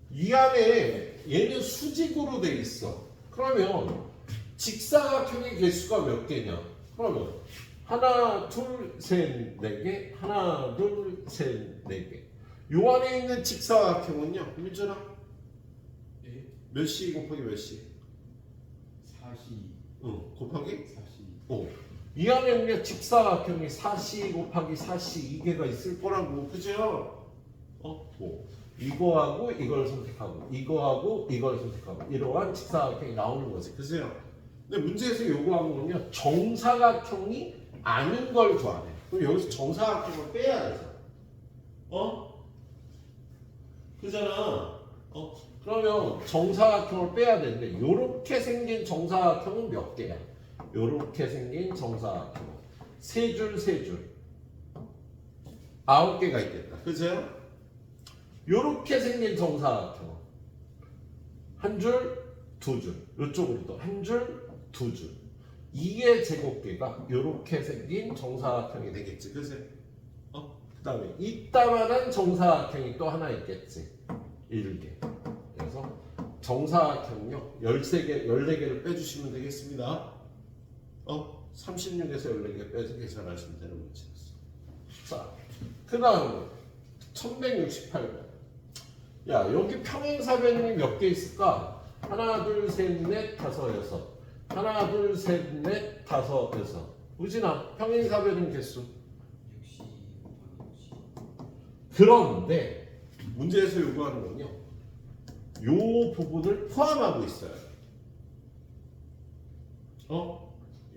이 안에 얘는 수직으로 돼 있어. 그러면 직사각형의 개수가 몇 개냐? 그러면 하나, 둘, 셋, 네 개. 하나, 둘, 셋, 네 개. 요 안에 있는 직사각형은요, 민준아? 예? 몇 C 곱하기 몇 C? 4C 곱하기? 4C 이 안에는요 직사각형이 4C 곱하기 4C 2개가 있을 거라고. 그죠? 이거하고 이걸 선택하고 이거하고 이걸 선택하고 이러한 직사각형이 나오는 거지. 그죠? 근데 문제에서 요구한 거는요 정사각형이 아닌 걸 구하네. 그럼 여기서 정사각형을 빼야 되죠. 그잖아. 그러면 정사각형을 빼야 되는데 요렇게 생긴 정사각형은 몇 개야? 요렇게 생긴 정사각형 세 줄 세 줄 9개가 있겠다. 그죠? 요렇게 생긴 정사각형 한 줄, 두 줄 요쪽으로도 한 줄, 두 줄 이게 제곱계가 요렇게 생긴 정사각형이 되겠지. 그죠? 그 다음에 이따만한 정사각형이 또 하나 있겠지. 1개. 그래서 정사각형요 13개, 14개를 빼주시면 되겠습니다. 36에서 14개 빼서 계산하시면 되는 문제였어. 자, 그 다음에 1168번. 야, 여기 평행사변형이 몇 개 있을까? 하나, 둘, 셋, 넷, 다섯, 여섯. 하나, 둘, 셋, 넷, 다섯, 여섯. 우진아, 평행사변형 개수. 6C 그런데 문제에서 요구하는 건요. 요 부분을 포함하고 있어요.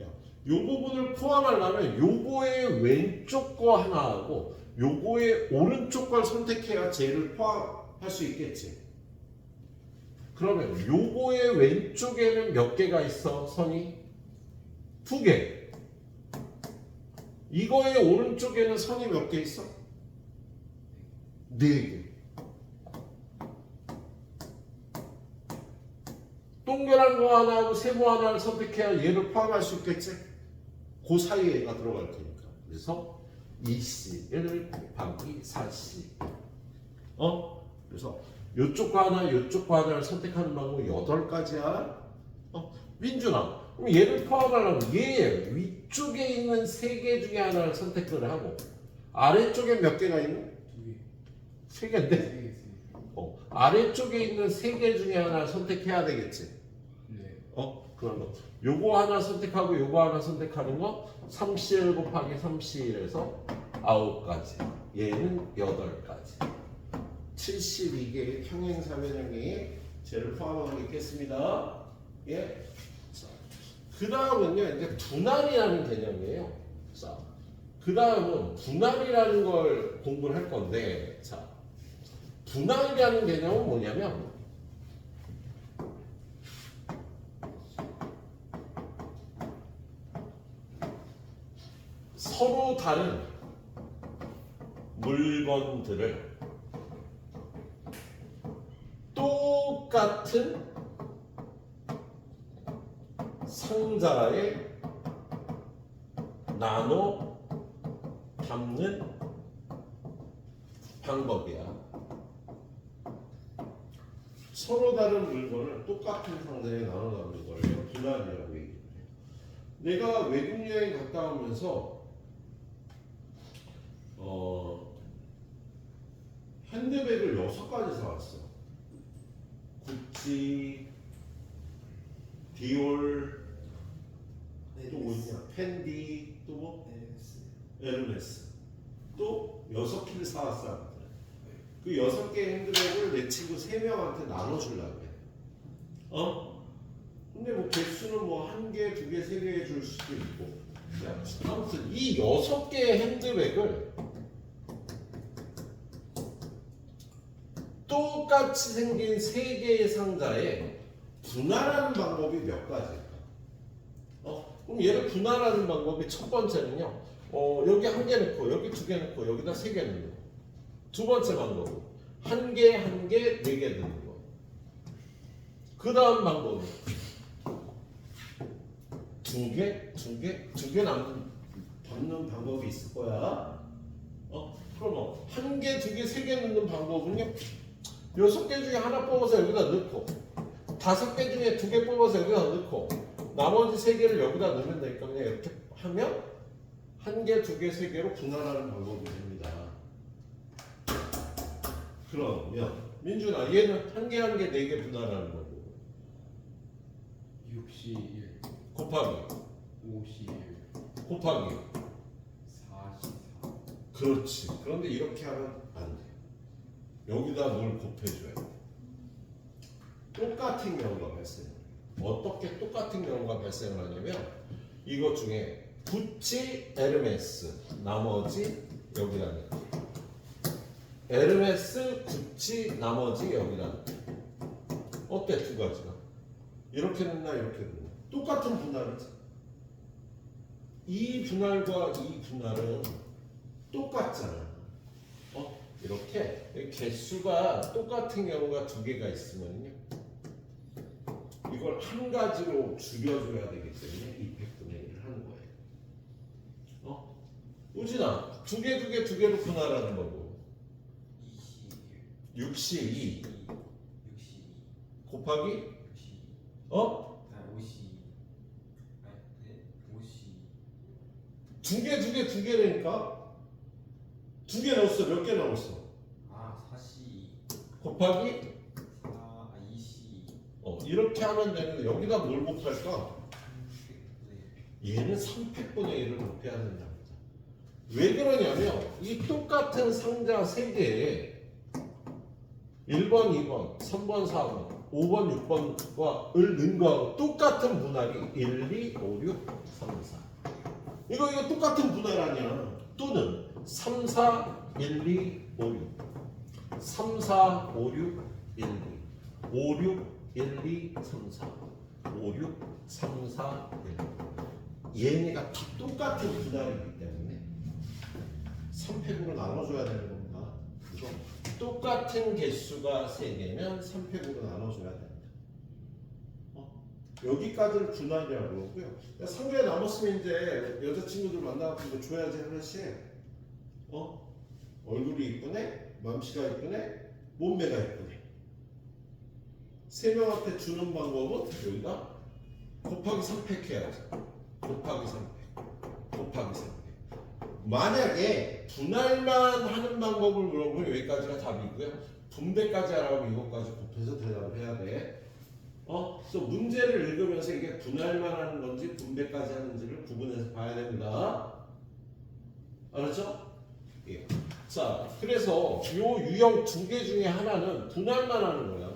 야, 요 부분을 포함하려면 요거의 왼쪽 거 하나하고 요거의 오른쪽 걸 선택해야 쟤를 포함할 수 있겠지. 그러면 요거의 왼쪽에는 몇 개가 있어? 선이? 2개. 이거의 오른쪽에는 선이 몇 개 있어? 4개. 동그란 거 하나하고 세모 하나를 선택해야 얘를 포함할 수 있겠지? 그 사이에 얘가 들어갈 테니까. 그래서 2C를 곱하기 4C. 그래서 요쪽 거 하나, 요쪽 거 하나를 선택하는 방법이 8가지야. 민준아, 그럼 얘를 포함하려면 얘 위쪽에 있는 3개 중에 하나를 선택을 하고 아래쪽에 몇 개가 있는? 2개. 3개인데? 3개. 아래쪽에 있는 3개 중에 하나를 선택해야 되겠지. 네. 그러면 요거 하나 선택하고 요거 하나 선택하는 거 3C1 곱하기 3C1에서 9가지. 얘는 8가지. 72개의 평행사변형이 쟤를 포함하고 있겠습니다. 예. 자, 그 다음은요, 이제 분할이라는 개념이에요. 자, 그 다음은 분할이라는 걸 공부를 할 건데, 자, 분할이라는 개념은 뭐냐면, 서로 다른 물건들을 똑같은 상자에 나눠 담는 방법이야. 서로 다른 물건을 똑같은 상자에 나눠 담는 걸 분할이라고 얘기해요. 내가 외국 여행 갔다 오면서 핸드백을 6가지 사왔어. 구찌, 디올, 또 뭐 있냐? 펜디, 또 뭐? 에르메스. 또 6개를 사왔어. 그 6개 핸드백을 내 친구 3명한테 나눠주려고 해. 근데 뭐 개수는 뭐 1개, 2개, 3개 해줄 수도 있고. 아무튼 이 6개의 핸드백을 똑같이 생긴 3개의 상자에 분할하는 방법이 몇 가지일까? 그럼 얘를 분할하는 방법이 첫 번째는요. 여기 1개 넣고 여기 2개 넣고 여기다 3개 넣는 거. 두 번째 방법은 1개, 1개, 4개 넣는 거. 그 다음 방법은 2개 담는 방법이 있을 거야. 그럼 1개, 2개, 3개 넣는 방법은요. 6개 중에 하나 뽑아서 여기다 넣고 5개 중에 2개 뽑아서 여기다 넣고 나머지 3개를 여기다 넣으면 되니까 그냥 이렇게 하면 1개, 2개, 3개로 분할하는 방법이 됩니다. 그러면 민준아 얘는 1개, 1개, 4개 분할하는 거고 61 곱하기 51 곱하기 44 그렇지. 그런데 이렇게 하면 안 돼. 여기다 뭘 곱해줘야 돼. 똑같은 경우가 발생해. 어떻게 똑같은 경우가 발생을 하냐면 이것 중에 구찌, 에르메스 나머지 여기다 넣고 에르메스, 구찌 나머지 여기다 넣고 어때 2가지가? 이렇게 넣나 이렇게 넣나? 똑같은 분할이지. 이 분할과 이 분할은 똑같잖아. 이렇게 개수가 똑같은 경우가 2개가 있으면요. 이걸 1가지로 줄여줘야 되기 때문에 200분의 1을 하는 거예요. 우진아, 2개로 분할하는 거고 62 곱하기 2개라니까 2개 넣었어. 몇 개 넣었어? 4C 곱하기 2C 이렇게 하면 되는데 여기다 뭘 곱할까? 얘는 300분의 1을 곱해야 된답니다. 왜 그러냐면 이 똑같은 상자 3개에 1번, 2번, 3번, 4번, 5번, 6번과 을 넣은 거하고 똑같은 분할이 1, 2, 5, 6, 3, 4. 이거 똑같은 분할 아니야. 또는 3, 4, 1, 2, 5, 6. 3, 4, 5, 6, 1, 2. 5, 6, 1, 2, 3, 4. 5, 6, 3, 4, 1. 얘네가 다 똑같은 분할이기 때문에 3팩으로 나눠줘야 되는 겁니다. 그래서 똑같은 개수가 3개면 3팩으로 나눠줘야 됩니다. 여기까지를 분할이라고 그러고요. 상자에 남았으면 이제 여자친구들 만나서 줘야지 하나씩. 얼굴이 이쁘네, 맘씨가 이쁘네, 몸매가 이쁘네. 3명한테 주는 방법은 여기다 곱하기 3팩 해야지. 곱하기 3팩, 곱하기 3팩. 만약에 분할만 하는 방법을 물어보면 여기까지가 답이고요. 분배까지 하라고 이것까지 곱해서 대답을 해야 돼. 그래서 문제를 읽으면서 이게 분할만 하는 건지 분배까지 하는지를 구분해서 봐야 됩니다. 알았죠? 예. 자, 그래서 요 유형 2개 중에 하나는 분할만 하는 거야.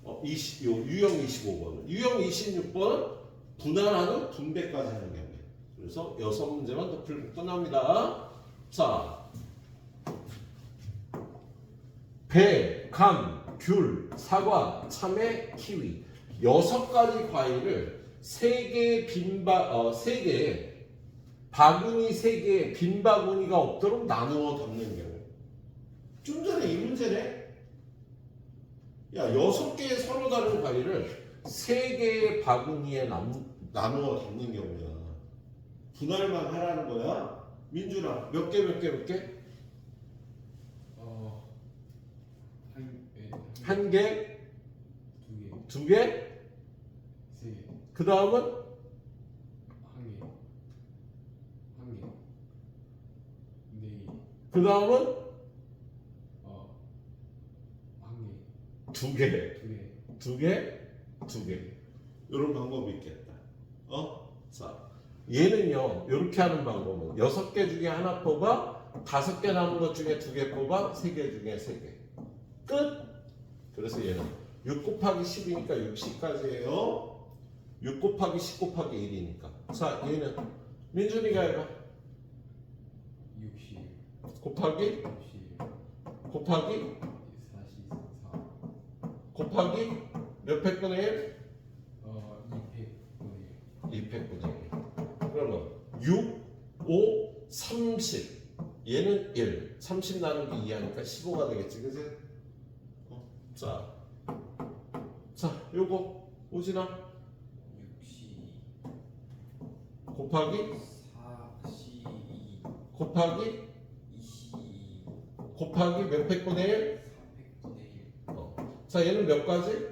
요 유형 25번은. 유형 26번은 분할하는 분배까지 하는 경우에. 그래서 6문제만 더 풀고 끝납니다. 자, 배, 감, 귤, 사과, 참외, 키위 6가지 과일을 3개의 바구니 3개에 빈 바구니가 없도록 나누어 담는 경우. 좀 전에 이 문제네. 야, 6개의 서로 다른 과일을 3개의 바구니에 나누어 담는 경우야. 분할만 하라는 거야. 민준아, 몇 개? 한 개? 두 개? 세 개. 그 다음은? 한 개. 네 개. 그 다음은? 한 개. 두 개. 두 개. 두 개. 이런 방법이 있겠다. 자, 얘는요, 이렇게 하는 방법은 6개 중에 하나 뽑아, 5개 남은 것 중에 2개 뽑아, 3개 중에 3개. 끝! 그래서 얘는 6 곱하기 10이니까 60까지예요. 6 곱하기 10 곱하기 1이니까. 자, 얘는 민준이가 해봐. 60. 곱하기 60. 곱하기 44. 곱하기 몇 팩분의 1? 200분의 1. 2팩분의 1. 그러면 6, 5, 30. 얘는 1. 30 나누기 2하니까 15가 되겠지, 그지? 자, 요거 오지나 60. 곱하기 42. 곱하기 22. 곱하기 몇 팩분의 1? 400분의 1. 자, 얘는 몇 가지?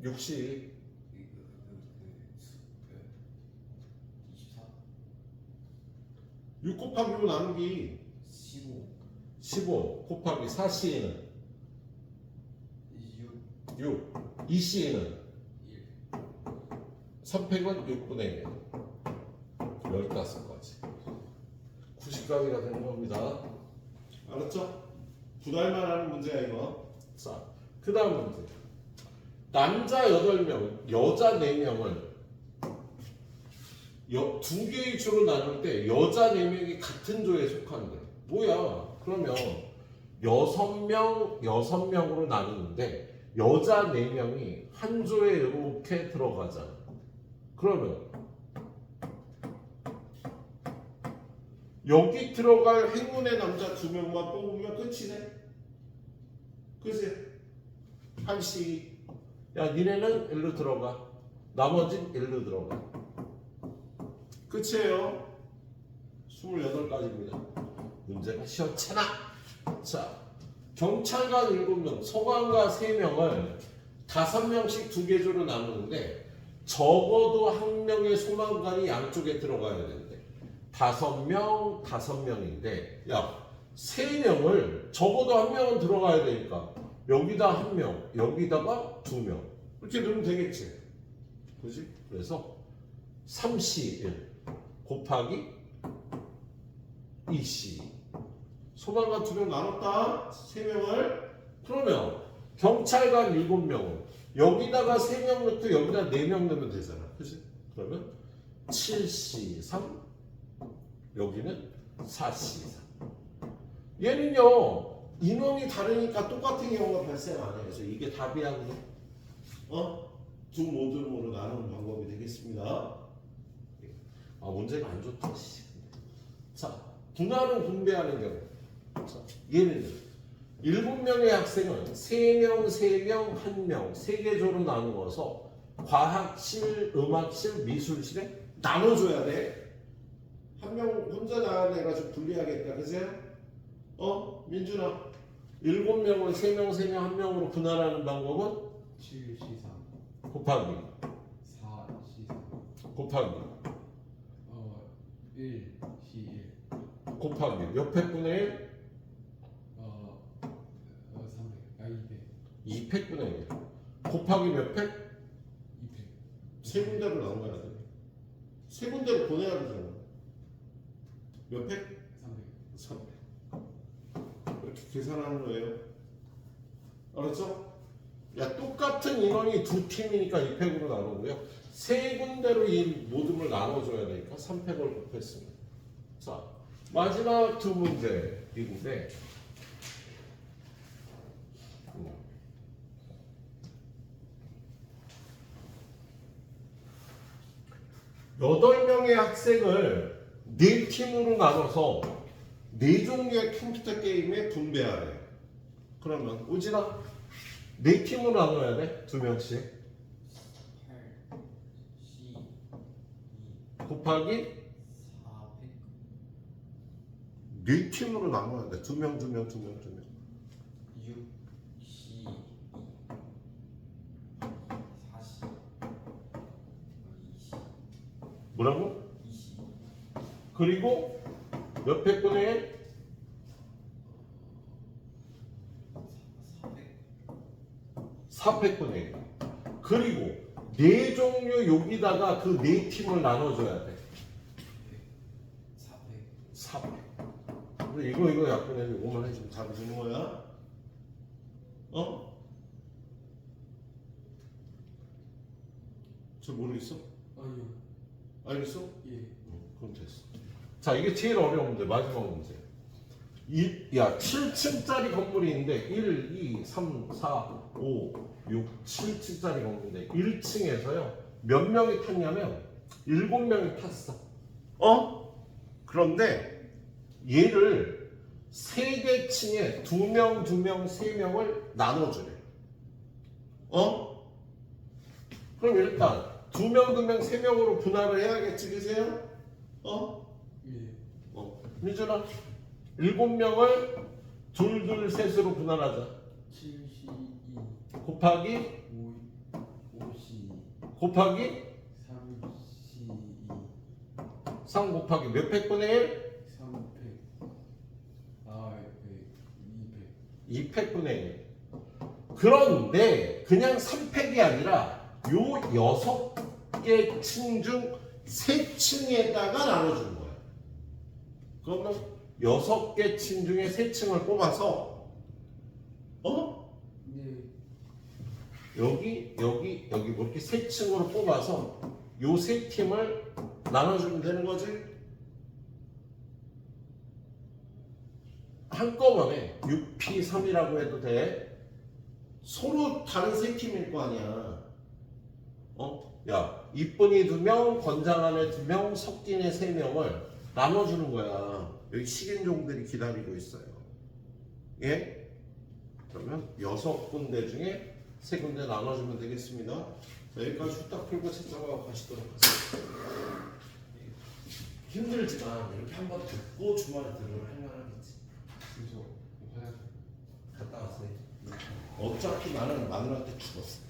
60. 24. 6 곱하기 5 나누기 15. 15 곱하기 4C는 6. 6. 2C는 1. 3팩은 6분의 1. 15가지. 90가지가 되는 겁니다. 알았죠? 분할만 하는 문제야, 이거. 자, 그 다음 문제. 남자 8명, 여자 4명을 2개의 조로 나눌 때 여자 4명이 같은 조에 속한대. 뭐야? 그러면 6명으로 나누는데 여자 4명이 한 조에 이렇게 들어가잖아. 그러면 여기 들어갈 행운의 남자 2명만 뽑으면 끝이네. 그치? 한씨, 야, 니네는 일로 들어가. 나머진 일로 들어가. 끝이에요. 28가지입니다. 문제가 쉬웠잖아. 자, 경찰관 7명, 소방관 3명을 5명씩 2개조로 나누는데 적어도 1명의 소방관이 양쪽에 들어가야 되는데 5명, 5명인데 야, 3명을 적어도 1명은 들어가야 되니까 여기다 1명, 여기다가 2명 이렇게 넣으면 되겠지. 그지? 그래서 3C1 곱하기 EC. 소방관 2명 나눴다. 3명을. 그러면 경찰관 7명은 여기다가 3명 넣고 여기다 4명 넣으면 되잖아. 그치? 그러면 7C3 여기는 4C3. 얘는요 인원이 다르니까 똑같은 경우가 발생 안 해요. 그래서 이게 답이야. 두 모듈으로 나누는 방법이 되겠습니다. 문제가 안 좋다. 자, 분할은 분배하는 경우. 자, 얘는 7명의 학생은 3명, 3명, 1명, 3개 조로 나누어서 과학실, 음악실, 미술실에 나눠줘야 돼. 한 명 혼자 나가는 애가 좀 불리하겠다. 그지? 민준아. 7명을 3명, 3명, 1명으로 분할하는 방법은 7C3 곱하기 4C3 곱하기 1C1 곱하기 몇 팩분의 1? 300 2팩분의 1 곱하기 몇 팩? 200 세 군데로 나눠야 돼. 세 군데로 보내야 되잖아. 몇 팩? 300 3팩. 이렇게 계산하는 거예요. 알았죠? 야, 똑같은 인원이 두 팀이니까 2팩으로 나누고요. 세 군데로 이 모둠을 나눠줘야 되니까 3팩을 곱했습니다. 자, 마지막 두 문제인데 8명의 학생을 4팀으로 나눠서 4종류의 컴퓨터 게임에 분배하래. 그러면 우진아 4팀으로 나눠야 돼. 2명씩 8C2 곱하기 400 4팀으로 나눠야 돼. 2명 6C2 40 20 뭐라고? 20 그리고 몇 팩분의 1? 400 4팩분의 1. 그리고 4종류 여기다가 그 4팀을 나눠줘야 돼. 400 4팩. 이거 약분해서 5만 해주면 답이 되는 거야. 저 모르겠어? 아니요 알겠어? 예 그럼 됐어. 자, 이게 제일 어려운 문제, 마지막 문제. 7층짜리 건물이 있는데 1, 2, 3, 4, 5, 6, 7층짜리 건물인데 1층에서요 몇 명이 탔냐면 7명이 탔어. 그런데 얘를 3개 층에 2명, 2명, 3명을 나눠주래. 그럼 일단 2명, 2명, 3명으로 분할을 해야겠지, 그세요? 예 민준아 7명을 2, 2, 셋으로 분할하자. 7C2 곱하기 5C 곱하기 3C2 3 곱하기 몇 팩분의 1? 300 200 2팩분의 1. 그런데 그냥 3팩이 아니라 요 6개 층 중 3층에다가 나눠주는 거야. 그러면 6개 층 중에 3층을 뽑아서 네 여기 뭐 이렇게 3층으로 뽑아서 요 3팀을 나눠주면 되는 거지. 한꺼번에 6P3이라고 해도 돼. 서로 다른 3팀일 거 아니야. 야, 이쁜이 2명, 권장한애 2명, 석진애 3명을 나눠주는 거야. 여기 식인종들이 기다리고 있어요. 예? 그러면 6군데 중에 3군데 나눠주면 되겠습니다. 자, 여기까지 후딱 풀고 채점하고 가시도록 하겠습니다. 힘들지만 이렇게 한번 듣고 주말에 들으면 할만하겠지. 그래서 화장실 갔다 왔어요. 어차피 나는 마누라한테 죽었어.